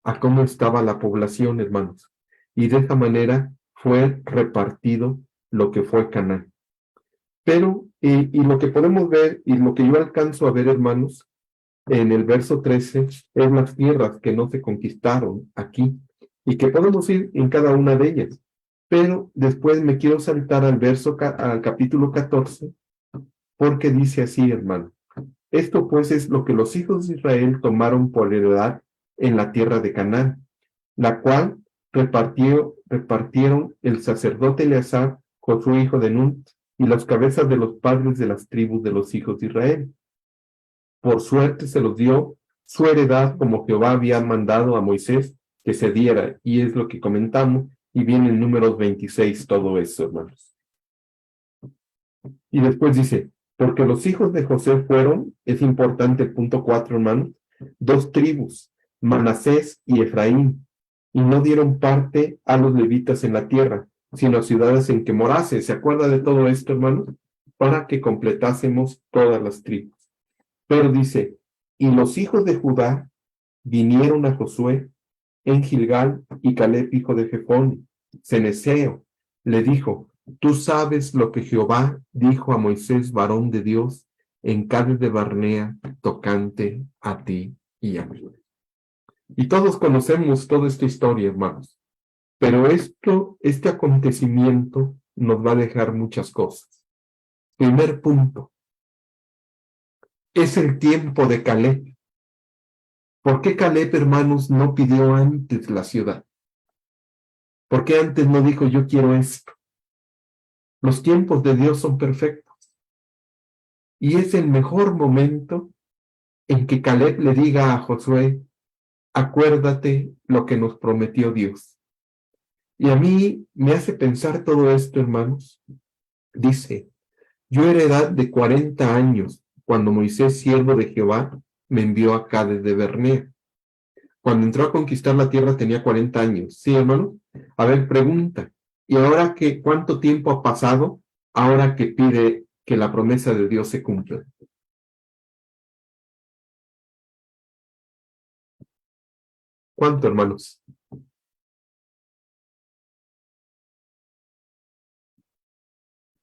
a cómo estaba la población, hermanos. Y de esta manera fue repartido lo que fue Canaán. Pero, y lo que podemos ver, y lo que yo alcanzo a ver, hermanos, en el verso 13, es las tierras que no se conquistaron aquí, y que podemos ir en cada una de ellas. Pero después me quiero saltar al capítulo 14, porque dice así, hermano. Esto pues es lo que los hijos de Israel tomaron por heredad en la tierra de Canaán, la cual repartieron el sacerdote Eleazar, Josué hijo de Nun, y las cabezas de los padres de las tribus de los hijos de Israel. Por suerte se los dio su heredad como Jehová había mandado a Moisés que se diera, y es lo que comentamos, y viene en Números 26 todo eso, hermanos. Y después dice, porque los hijos de José fueron, es importante el punto 4, hermanos, 2 tribus, Manasés y Efraín, y no dieron parte a los levitas en la tierra, sino a ciudades en que morase. ¿Se acuerda de todo esto, hermanos? Para que completásemos todas las tribus. Pero dice, y los hijos de Judá vinieron a Josué en Gilgal, y Caleb, hijo de Jefón, ceneseo, le dijo, tú sabes lo que Jehová dijo a Moisés, varón de Dios, en Cades de Barnea, tocante a ti y a mí. Y todos conocemos toda esta historia, hermanos. Pero este acontecimiento nos va a dejar muchas cosas. Primer punto. Es el tiempo de Caleb. ¿Por qué Caleb, hermanos, no pidió antes la ciudad? ¿Por qué antes no dijo, yo quiero esto? Los tiempos de Dios son perfectos. Y es el mejor momento en que Caleb le diga a Josué, acuérdate lo que nos prometió Dios. Y a mí me hace pensar todo esto, hermanos. Dice, yo era edad de 40 años cuando Moisés, siervo de Jehová, me envió a Cades de Barnea. Cuando entró a conquistar la tierra tenía 40 años. ¿Sí, hermano? A ver, pregunta. ¿Y ahora cuánto tiempo ha pasado ahora que pide que la promesa de Dios se cumpla? ¿Cuánto, hermanos?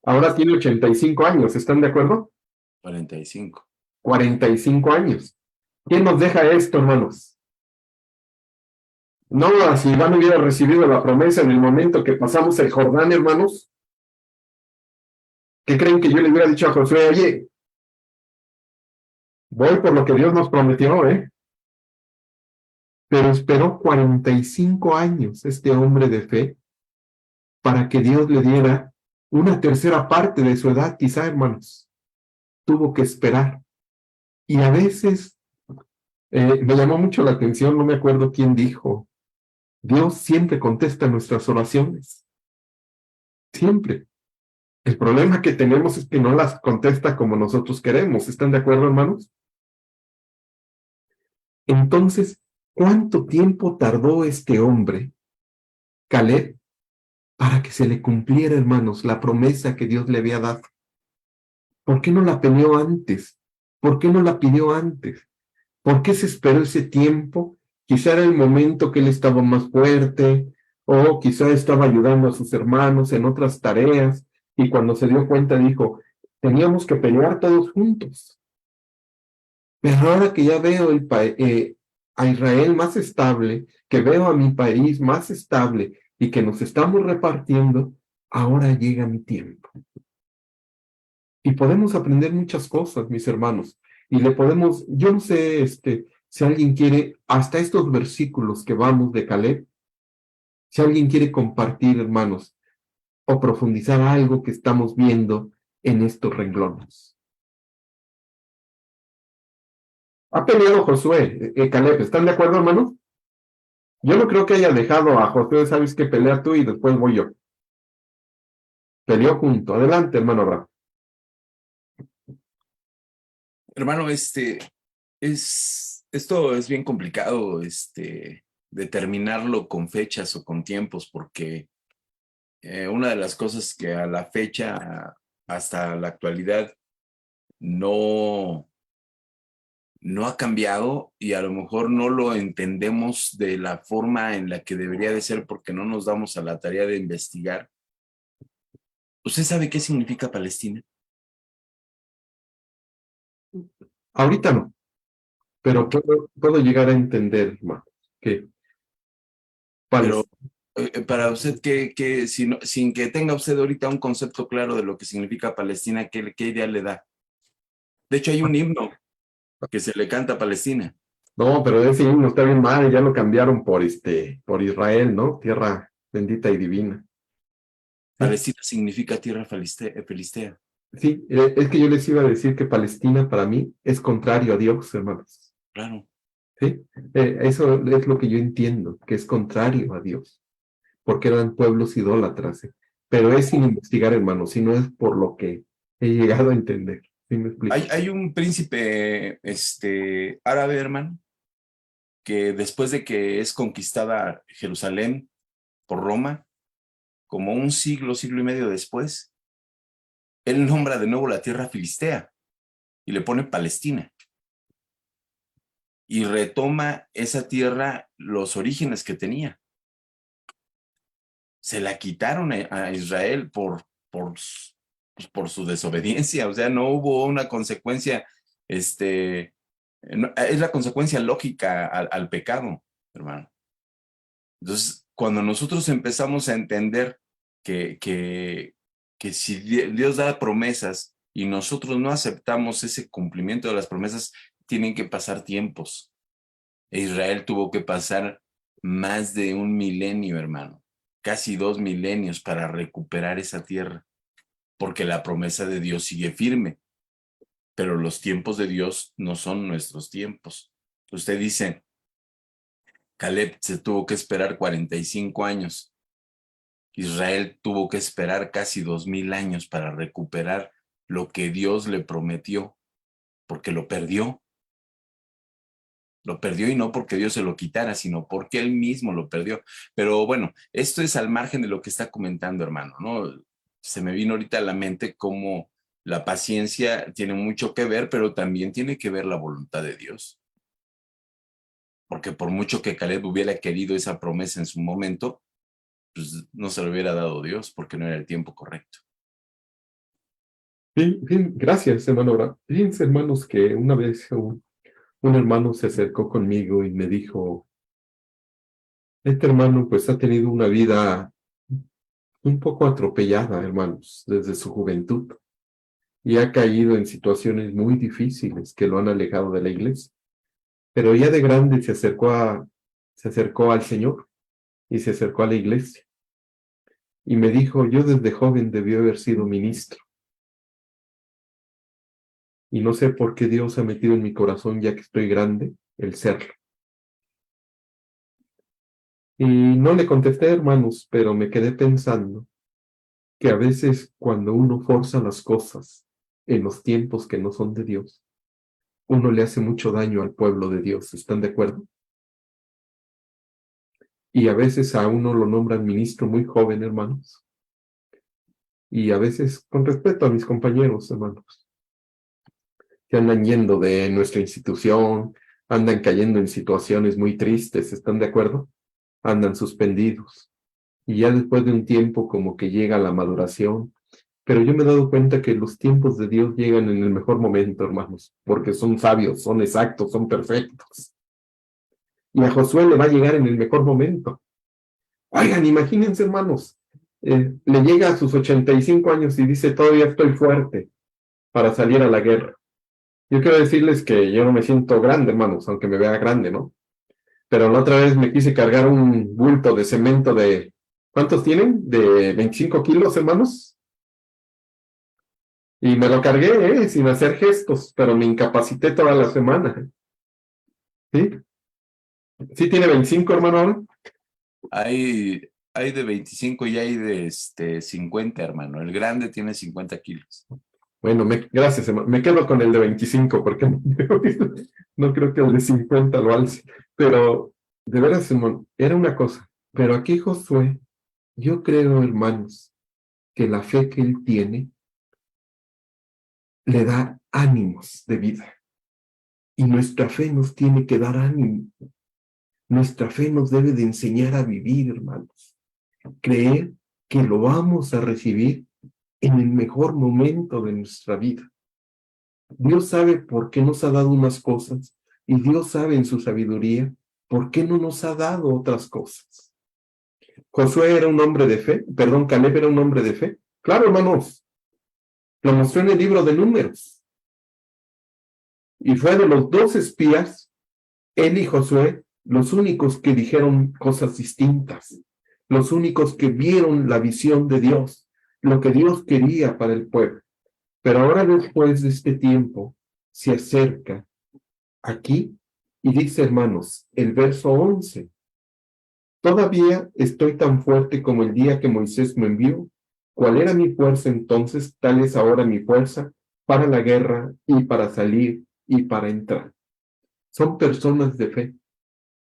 Ahora tiene 85 años, ¿están de acuerdo? 45. 45 años. ¿Quién nos deja esto, hermanos? No, si Iván hubiera recibido la promesa en el momento que pasamos el Jordán, hermanos, ¿qué creen que yo le hubiera dicho a Josué? Oye, voy por lo que Dios nos prometió, ¿eh? Pero esperó 45 años este hombre de fe para que Dios le diera una tercera parte de su edad, quizá, hermanos. Tuvo que esperar. Y a veces me llamó mucho la atención, no me acuerdo quién dijo, Dios siempre contesta nuestras oraciones. Siempre. El problema que tenemos es que no las contesta como nosotros queremos. ¿Están de acuerdo, hermanos? Entonces, ¿Cuánto tiempo tardó este hombre, Caleb, para que se le cumpliera, hermanos, la promesa que Dios le había dado? ¿Por qué no la peleó antes? ¿Por qué no la pidió antes? ¿Por qué se esperó ese tiempo? Quizá era el momento que él estaba más fuerte, o quizá estaba ayudando a sus hermanos en otras tareas, y cuando se dio cuenta dijo, teníamos que pelear todos juntos. Pero ahora que ya veo a Israel más estable, que veo a mi país más estable y que nos estamos repartiendo, ahora llega mi tiempo. Y podemos aprender muchas cosas, mis hermanos. Y le podemos, yo no sé, si alguien quiere, hasta estos versículos que vamos de Caleb, si alguien quiere compartir, hermanos, o profundizar algo que estamos viendo en estos renglones. Ha peleado Josué, Caleb, ¿están de acuerdo, hermanos? Yo no creo que haya dejado a Josué, sabes que pelear tú y después voy yo. Peleó junto. Adelante, hermano Abraham. Hermano, esto es bien complicado, determinarlo con fechas o con tiempos, porque una de las cosas que a la fecha, hasta la actualidad, no ha cambiado y a lo mejor no lo entendemos de la forma en la que debería de ser porque no nos damos a la tarea de investigar. ¿Usted sabe qué significa Palestina? Ahorita no, pero puedo llegar a entender, hermano, que Pero para usted, sin que tenga usted ahorita un concepto claro de lo que significa Palestina, ¿qué idea le da? De hecho, hay un himno que se le canta a Palestina. no, pero ese himno está bien mal, ya lo cambiaron por Israel, ¿no? Tierra bendita y divina. Palestina significa tierra filistea. Sí, es que yo les iba a decir que Palestina para mí es contrario a Dios, hermanos. Claro. ¿Sí? Eso es lo que yo entiendo, que es contrario a Dios, porque eran pueblos idólatras. Pero es sin investigar, hermanos, sino es por lo que he llegado a entender. ¿Sí me explico? Hay un príncipe árabe, hermano, que después de que es conquistada Jerusalén por Roma, como un siglo y medio después, él nombra de nuevo la tierra filistea y le pone Palestina. Y retoma esa tierra los orígenes que tenía. Se la quitaron a Israel por su desobediencia, o sea, no hubo una consecuencia, es la consecuencia lógica al pecado, hermano. Entonces, cuando nosotros empezamos a entender que si Dios da promesas y nosotros no aceptamos ese cumplimiento de las promesas, tienen que pasar tiempos. Israel tuvo que pasar más de 1 milenio, hermano, casi 2 milenios para recuperar esa tierra, porque la promesa de Dios sigue firme, pero los tiempos de Dios no son nuestros tiempos. Usted dice, Caleb se tuvo que esperar 45 años. Israel tuvo que esperar casi 2000 años para recuperar lo que Dios le prometió, porque lo perdió. Lo perdió y no porque Dios se lo quitara, sino porque él mismo lo perdió. Pero bueno, esto es al margen de lo que está comentando, hermano, ¿no? Se me vino ahorita a la mente cómo la paciencia tiene mucho que ver, pero también tiene que ver la voluntad de Dios. Porque por mucho que Caleb hubiera querido esa promesa en su momento, pues no se lo hubiera dado Dios porque no era el tiempo correcto. Bien, bien, gracias, hermano Abraham. Fíjense, hermanos, que una vez un hermano se acercó conmigo y me dijo, este hermano pues ha tenido una vida un poco atropellada, hermanos, desde su juventud, y ha caído en situaciones muy difíciles que lo han alejado de la iglesia. Pero ya de grande se acercó al Señor y se acercó a la iglesia. Y me dijo, yo desde joven debí haber sido ministro. Y no sé por qué Dios ha metido en mi corazón, ya que estoy grande, el serlo. Y no le contesté, hermanos, pero me quedé pensando que a veces cuando uno forza las cosas en los tiempos que no son de Dios, uno le hace mucho daño al pueblo de Dios. ¿Están de acuerdo? Y a veces a uno lo nombran ministro muy joven, hermanos. Y a veces, con respeto a mis compañeros, hermanos, que andan yendo de nuestra institución, andan cayendo en situaciones muy tristes, ¿están de acuerdo? Andan suspendidos. Y ya después de un tiempo como que llega la maduración. Pero yo me he dado cuenta que los tiempos de Dios llegan en el mejor momento, hermanos, porque son sabios, son exactos, son perfectos. Y a Josué le va a llegar en el mejor momento. Oigan, imagínense, hermanos, le llega a sus 85 años y dice, todavía estoy fuerte para salir a la guerra. Yo quiero decirles que yo no me siento grande, hermanos, aunque me vea grande, ¿no? Pero la otra vez me quise cargar un bulto de cemento de, ¿cuántos tienen? De 25 kilos, hermanos. Y me lo cargué, sin hacer gestos, pero me incapacité toda la semana. ¿Sí? ¿Sí tiene 25, hermano, ahora? Hay de 25 y hay de 50, hermano. El grande tiene 50 kilos. Bueno, gracias, hermano. Me quedo con el de 25, porque no creo que el de 50 lo alce. Pero, de veras, hermano, era una cosa. Pero aquí Josué, yo creo, hermanos, que la fe que él tiene le da ánimos de vida. Y nuestra fe nos tiene que dar ánimo. Nuestra fe nos debe de enseñar a vivir, hermanos. Creer que lo vamos a recibir en el mejor momento de nuestra vida. Dios sabe por qué nos ha dado unas cosas y Dios sabe en su sabiduría por qué no nos ha dado otras cosas. Josué era un hombre de fe, perdón, Caleb era un hombre de fe. Claro, hermanos, lo mostró en el libro de Números. Y fue de los 2 espías, él y Josué, los únicos que dijeron cosas distintas, los únicos que vieron la visión de Dios, lo que Dios quería para el pueblo. Pero ahora, después de este tiempo, se acerca aquí y dice, hermanos, el verso 11, todavía estoy tan fuerte como el día que Moisés me envió. ¿Cuál era mi fuerza entonces? Tal es ahora mi fuerza para la guerra y para salir y para entrar. Son personas de fe.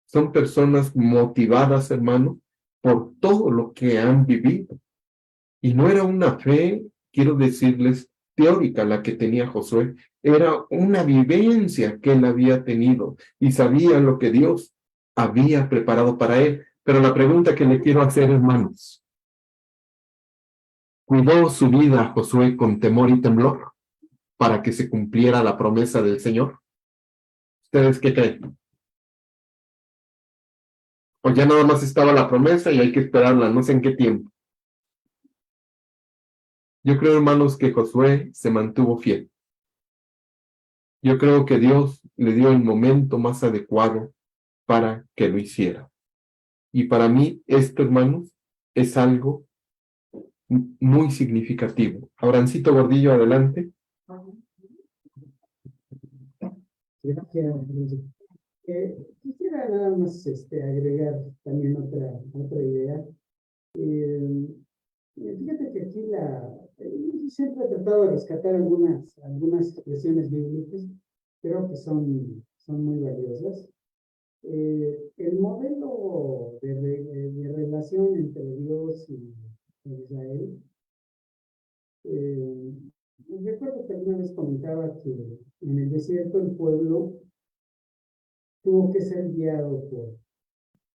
Son personas motivadas, hermano, por todo lo que han vivido. Y no era una fe, quiero decirles, teórica la que tenía Josué, era una vivencia que él había tenido y sabía lo que Dios había preparado para él. Pero la pregunta que le quiero hacer, hermanos, ¿cuidó su vida Josué con temor y temblor para que se cumpliera la promesa del Señor? ¿Ustedes qué creen? O ya nada más estaba la promesa y hay que esperarla, no sé en qué tiempo. Yo creo, hermanos, que Josué se mantuvo fiel. Yo creo que Dios le dio el momento más adecuado para que lo hiciera. Y para mí, esto, hermanos, es algo muy significativo. Abrancito Gordillo, adelante. Gracias. Quisiera nada más agregar también otra idea. Fíjate que aquí siempre he tratado de rescatar algunas expresiones bíblicas, creo que son muy valiosas. El modelo de relación entre Dios y Israel, recuerdo que alguna vez comentaba que en el desierto el pueblo tuvo que ser guiado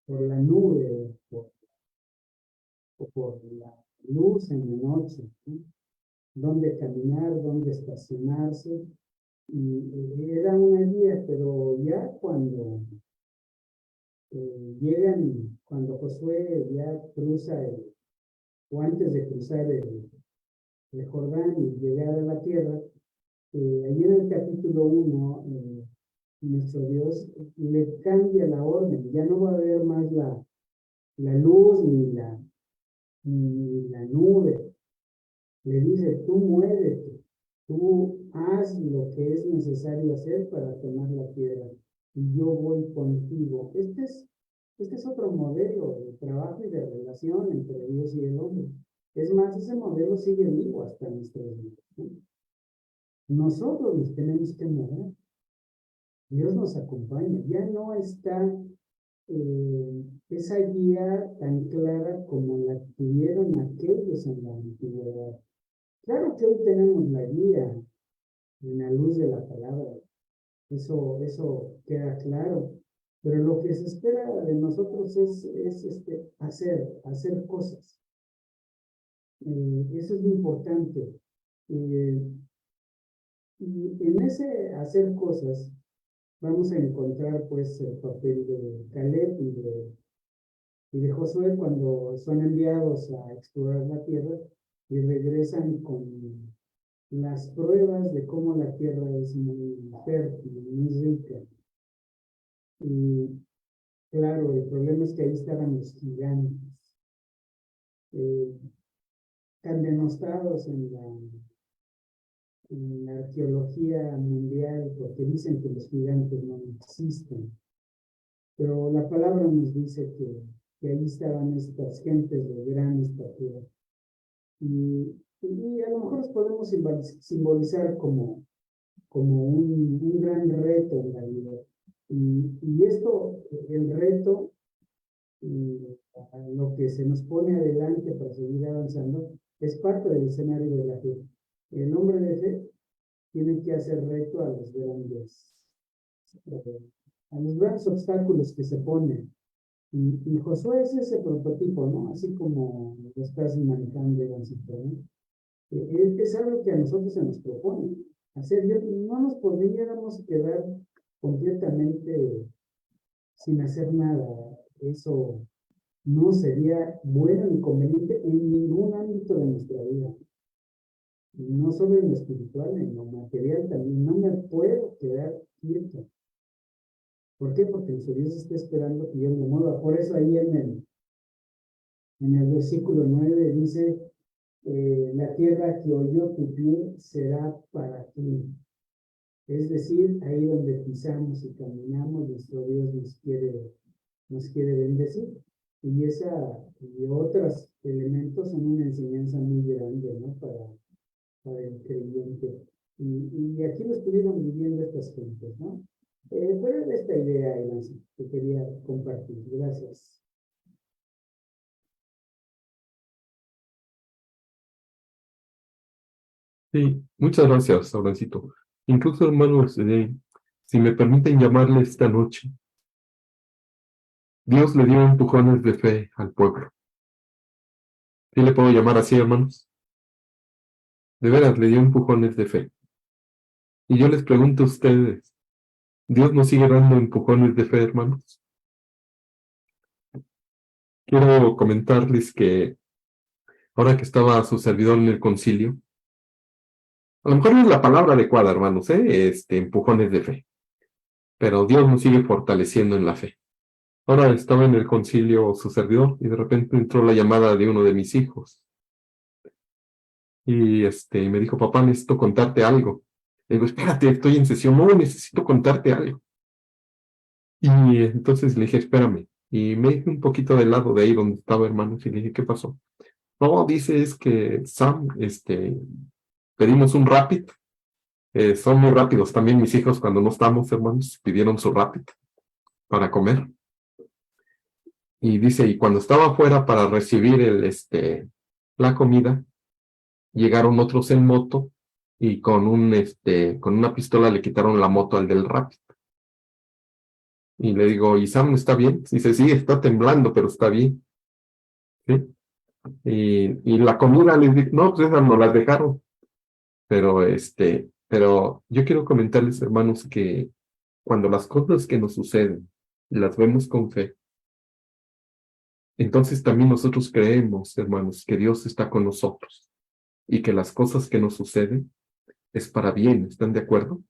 por la nube, o por la luz en la noche, ¿no? Dónde caminar, dónde estacionarse, y era una guía, pero ya cuando cuando Josué ya cruza o antes de cruzar el Jordán y llegar a la tierra, allí en el capítulo 1, nuestro Dios le cambia la orden, ya no va a haber más la luz ni la nube. Le dice, tú muévete, tú haz lo que es necesario hacer para tomar la tierra y yo voy contigo. Este es otro modelo de trabajo y de relación entre Dios y el hombre. Es más, ese modelo sigue vivo hasta nuestros días, ¿no? Nosotros nos tenemos que mover. Dios nos acompaña. Ya no está esa guía tan clara como la tuvieron aquellos en la antigüedad. Claro que hoy tenemos la guía en la luz de la palabra, eso queda claro, pero lo que se espera de nosotros es hacer cosas. Eso es lo importante. Y en ese hacer cosas vamos a encontrar pues el papel de Caleb y de Josué cuando son enviados a explorar la tierra y regresan con las pruebas de cómo la tierra es muy fértil, muy rica. Y claro, el problema es que ahí estaban los gigantes, tan denostados en la arqueología mundial, porque dicen que los gigantes no existen. Pero la palabra nos dice que ahí estaban estas gentes de gran estatura. Y a lo mejor los podemos simbolizar como un gran reto en la vida. Y esto, el reto, lo que se nos pone adelante para seguir avanzando, es parte del escenario de la fe. El hombre de fe tiene que hacer reto a los grandes obstáculos que se ponen. Y Josué es ese prototipo, ¿no? Así como lo estás manejando, Ivancito, ¿no? Es algo que a nosotros se nos propone hacer. No nos podríamos quedar completamente sin hacer nada. Eso no sería bueno ni conveniente en ningún ámbito de nuestra vida. No solo en lo espiritual, en lo material también. No me puedo quedar quieto. ¿Por qué? Porque nuestro Dios está esperando que yo me mueva. Por eso ahí en el versículo 9 dice, la tierra que oyó tu pie será para ti. Es decir, ahí donde pisamos y caminamos, nuestro Dios nos quiere bendecir. Y otros elementos son una enseñanza muy grande, ¿no? Para el creyente. Y aquí lo estuvieron viviendo estas gentes, ¿no? Pero esta idea, Nancy, que quería compartir. Gracias. Sí, muchas gracias, Abrancito. Incluso, hermanos, si me permiten llamarle esta noche, Dios le dio empujones de fe al pueblo. ¿Sí le puedo llamar así, hermanos? De veras, le dio empujones de fe. Y yo les pregunto a ustedes, ¿Dios nos sigue dando empujones de fe, hermanos? Quiero comentarles que ahora que estaba su servidor en el concilio, a lo mejor no es la palabra adecuada, hermanos, empujones de fe, pero Dios nos sigue fortaleciendo en la fe. Ahora estaba en el concilio su servidor y de repente entró la llamada de uno de mis hijos. Y me dijo, papá, necesito contarte algo. Le digo, espérate, estoy en sesión, no, necesito contarte algo. Y entonces le dije, espérame. Y me dije un poquito del lado de ahí donde estaba, hermanos, y le dije, ¿qué pasó? No, dice, es que Sam, pedimos un Rapid. Son muy rápidos también mis hijos cuando no estamos, hermanos, pidieron su Rapid para comer. Y dice, y cuando estaba afuera para recibir la comida, llegaron otros en moto y con una pistola le quitaron la moto al del Rapid. Y le digo, ¿y Sam está bien? Dice, sí, está temblando, pero está bien. ¿Sí? Y la comida les dije, no, pues esas no las dejaron. Pero yo quiero comentarles, hermanos, que cuando las cosas que nos suceden las vemos con fe, entonces también nosotros creemos, hermanos, que Dios está con nosotros y que las cosas que nos suceden es para bien, ¿están de acuerdo?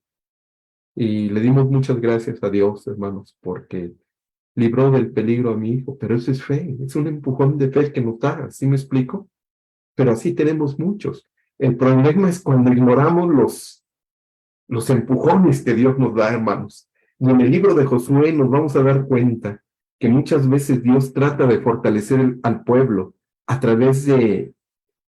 Y le dimos muchas gracias a Dios, hermanos, porque libró del peligro a mi hijo, pero eso es fe, es un empujón de fe que nos da, ¿sí me explico? Pero así tenemos muchos. El problema es cuando ignoramos los empujones que Dios nos da, hermanos. Y en el libro de Josué nos vamos a dar cuenta que muchas veces Dios trata de fortalecer al pueblo a través de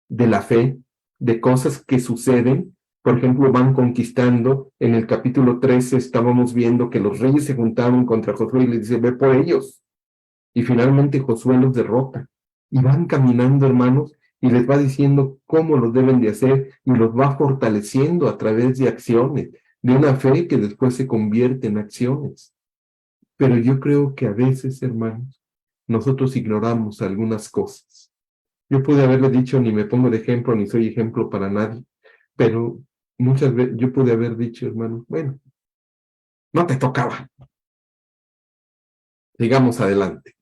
la fe, de cosas que suceden. Por ejemplo, van conquistando. En el capítulo 13 estábamos viendo que los reyes se juntaron contra Josué y le dice, ve por ellos, Y finalmente Josué los derrota. Y van caminando, hermanos, y les va diciendo cómo los deben de hacer y los va fortaleciendo a través de acciones, de una fe que después se convierte en acciones. Pero yo creo que a veces, hermanos, nosotros ignoramos algunas cosas. Yo pude haberle dicho, ni me pongo de ejemplo, ni soy ejemplo para nadie, pero muchas veces yo pude haber dicho, hermanos, bueno, no te tocaba. Sigamos adelante.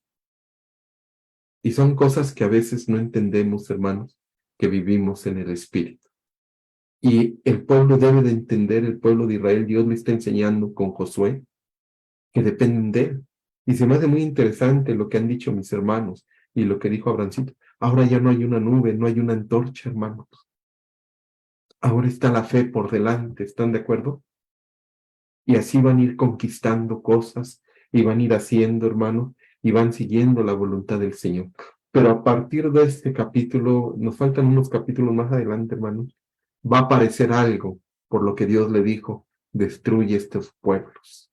Y son cosas que a veces no entendemos, hermanos, que vivimos en el Espíritu. Y el pueblo debe de entender, el pueblo de Israel, Dios le está enseñando con Josué, que dependen de él. Y se me hace muy interesante lo que han dicho mis hermanos y lo que dijo Abrancito. Ahora ya no hay una nube, no hay una antorcha, hermanos. Ahora está la fe por delante, ¿están de acuerdo? Y así van a ir conquistando cosas y van a ir haciendo, hermanos, y van siguiendo la voluntad del Señor. Pero a partir de este capítulo, nos faltan unos capítulos más adelante, hermanos, va a aparecer algo, por lo que Dios le dijo, destruye estos pueblos.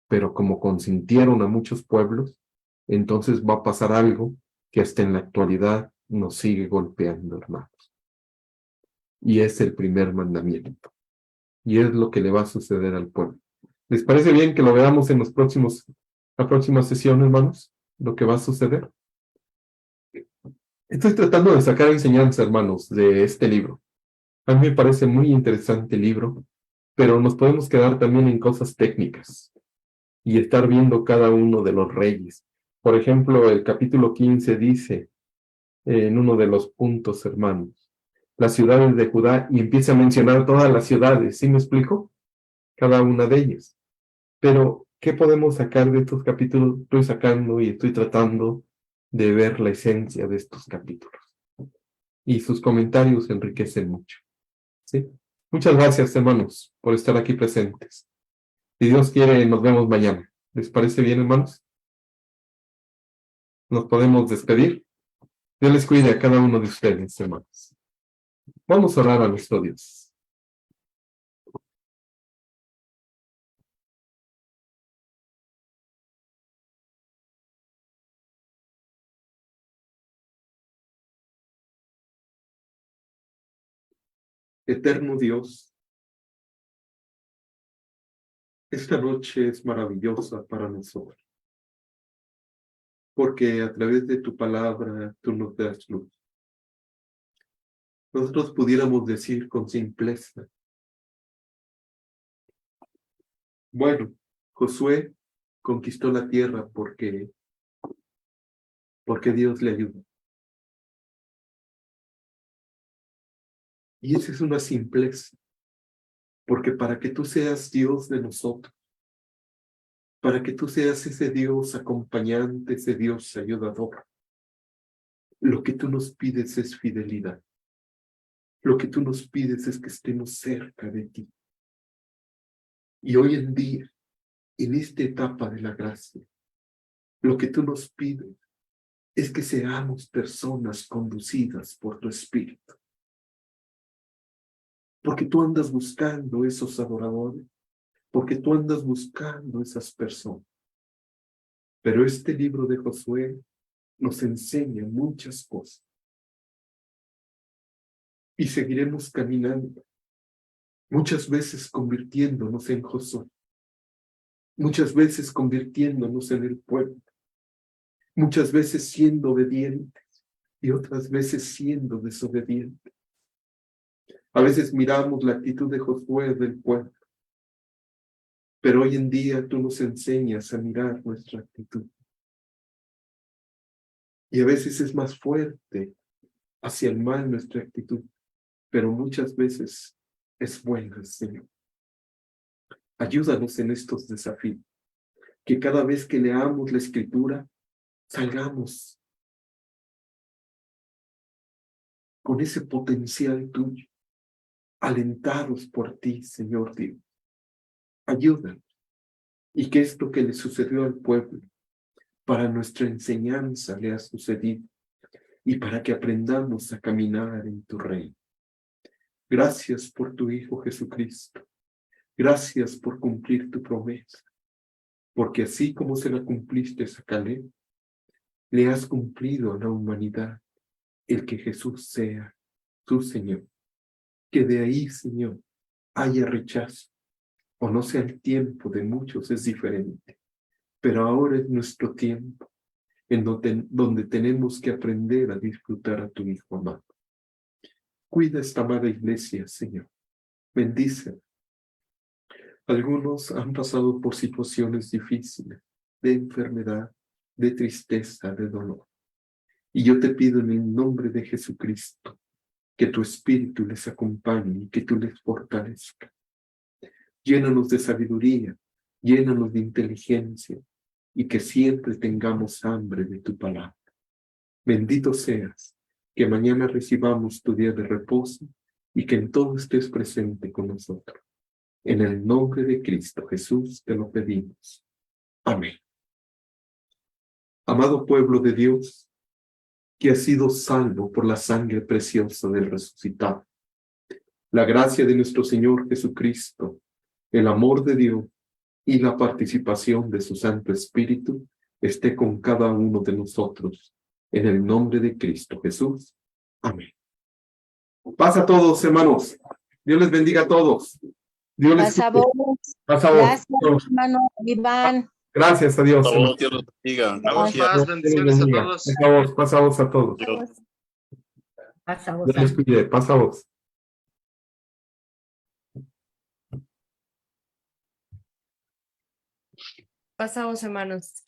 Pero como consintieron a muchos pueblos, entonces va a pasar algo que hasta en la actualidad nos sigue golpeando, hermanos. Y es el primer mandamiento. Y es lo que le va a suceder al pueblo. ¿Les parece bien que lo veamos en la próxima sesión, hermanos? Lo que va a suceder. Estoy tratando de sacar enseñanza, hermanos, de este libro. A mí me parece muy interesante el libro, pero nos podemos quedar también en cosas técnicas y estar viendo cada uno de los reyes. Por ejemplo, el capítulo 15 dice, en uno de los puntos, hermanos, las ciudades de Judá, y empieza a mencionar todas las ciudades, ¿sí me explico? Cada una de ellas. Pero, ¿qué podemos sacar de estos capítulos? Estoy sacando y estoy tratando de ver la esencia de estos capítulos. Y sus comentarios enriquecen mucho. ¿Sí? Muchas gracias, hermanos, por estar aquí presentes. Si Dios quiere, nos vemos mañana. ¿Les parece bien, hermanos? Nos podemos despedir. Dios les cuide a cada uno de ustedes, hermanos. Vamos a orar a nuestro Dios. Eterno Dios, esta noche es maravillosa para nosotros, porque a través de tu palabra tú nos das luz. Nosotros pudiéramos decir con simpleza, bueno, Josué conquistó la tierra porque Dios le ayudó. Y esa es una simpleza, porque para que tú seas Dios de nosotros, para que tú seas ese Dios acompañante, ese Dios ayudador, lo que tú nos pides es fidelidad. Lo que tú nos pides es que estemos cerca de ti. Y hoy en día, en esta etapa de la gracia, lo que tú nos pides es que seamos personas conducidas por tu Espíritu. Porque tú andas buscando esos adoradores, porque tú andas buscando esas personas. Pero este libro de Josué nos enseña muchas cosas. Y seguiremos caminando, muchas veces convirtiéndonos en Josué, muchas veces convirtiéndonos en el pueblo, muchas veces siendo obedientes y otras veces siendo desobedientes. A veces miramos la actitud de Josué del pueblo, pero hoy en día tú nos enseñas a mirar nuestra actitud. Y a veces es más fuerte hacia el mal nuestra actitud, pero muchas veces es buena, Señor. Ayúdanos en estos desafíos, que cada vez que leamos la Escritura, salgamos con ese potencial tuyo, alentados por ti, Señor Dios. Ayúdanos. Y que esto que le sucedió al pueblo, para nuestra enseñanza le ha sucedido, y para que aprendamos a caminar en tu reino. Gracias por tu Hijo Jesucristo. Gracias por cumplir tu promesa. porque así como se la cumpliste a Caleb, le has cumplido a la humanidad el que Jesús sea tu Señor. Que de ahí, Señor, haya rechazo, o no sea el tiempo de muchos, es diferente. Pero ahora es nuestro tiempo, en donde tenemos que aprender a disfrutar a tu Hijo amado. Cuida esta amada iglesia, Señor. Bendice. Algunos han pasado por situaciones difíciles, de enfermedad, de tristeza, de dolor. Y yo te pido en el nombre de Jesucristo, que tu Espíritu les acompañe y que tú les fortalezcas. Llénanos de sabiduría, llénanos de inteligencia, y que siempre tengamos hambre de tu palabra. Bendito seas, que mañana recibamos tu día de reposo y que en todo estés presente con nosotros. En el nombre de Cristo Jesús te lo pedimos. Amén. Amado pueblo de Dios, que ha sido salvo por la sangre preciosa del resucitado, la gracia de nuestro Señor Jesucristo, el amor de Dios y la participación de su Santo Espíritu esté con cada uno de nosotros. En el nombre de Cristo Jesús. Amén. Paz a todos, hermanos. Dios les bendiga a todos. Dios les Paz a vos. Paz a Gracias, vos. hermano Iván. Gracias a Dios. Por hermano. favor, Dios los bendiga. A vos, Gracias. paz, bendiciones a todos. Paz a vos a todos. Paz a vos. Dios les cuide. Paz a vos. Pasamos, hermanos.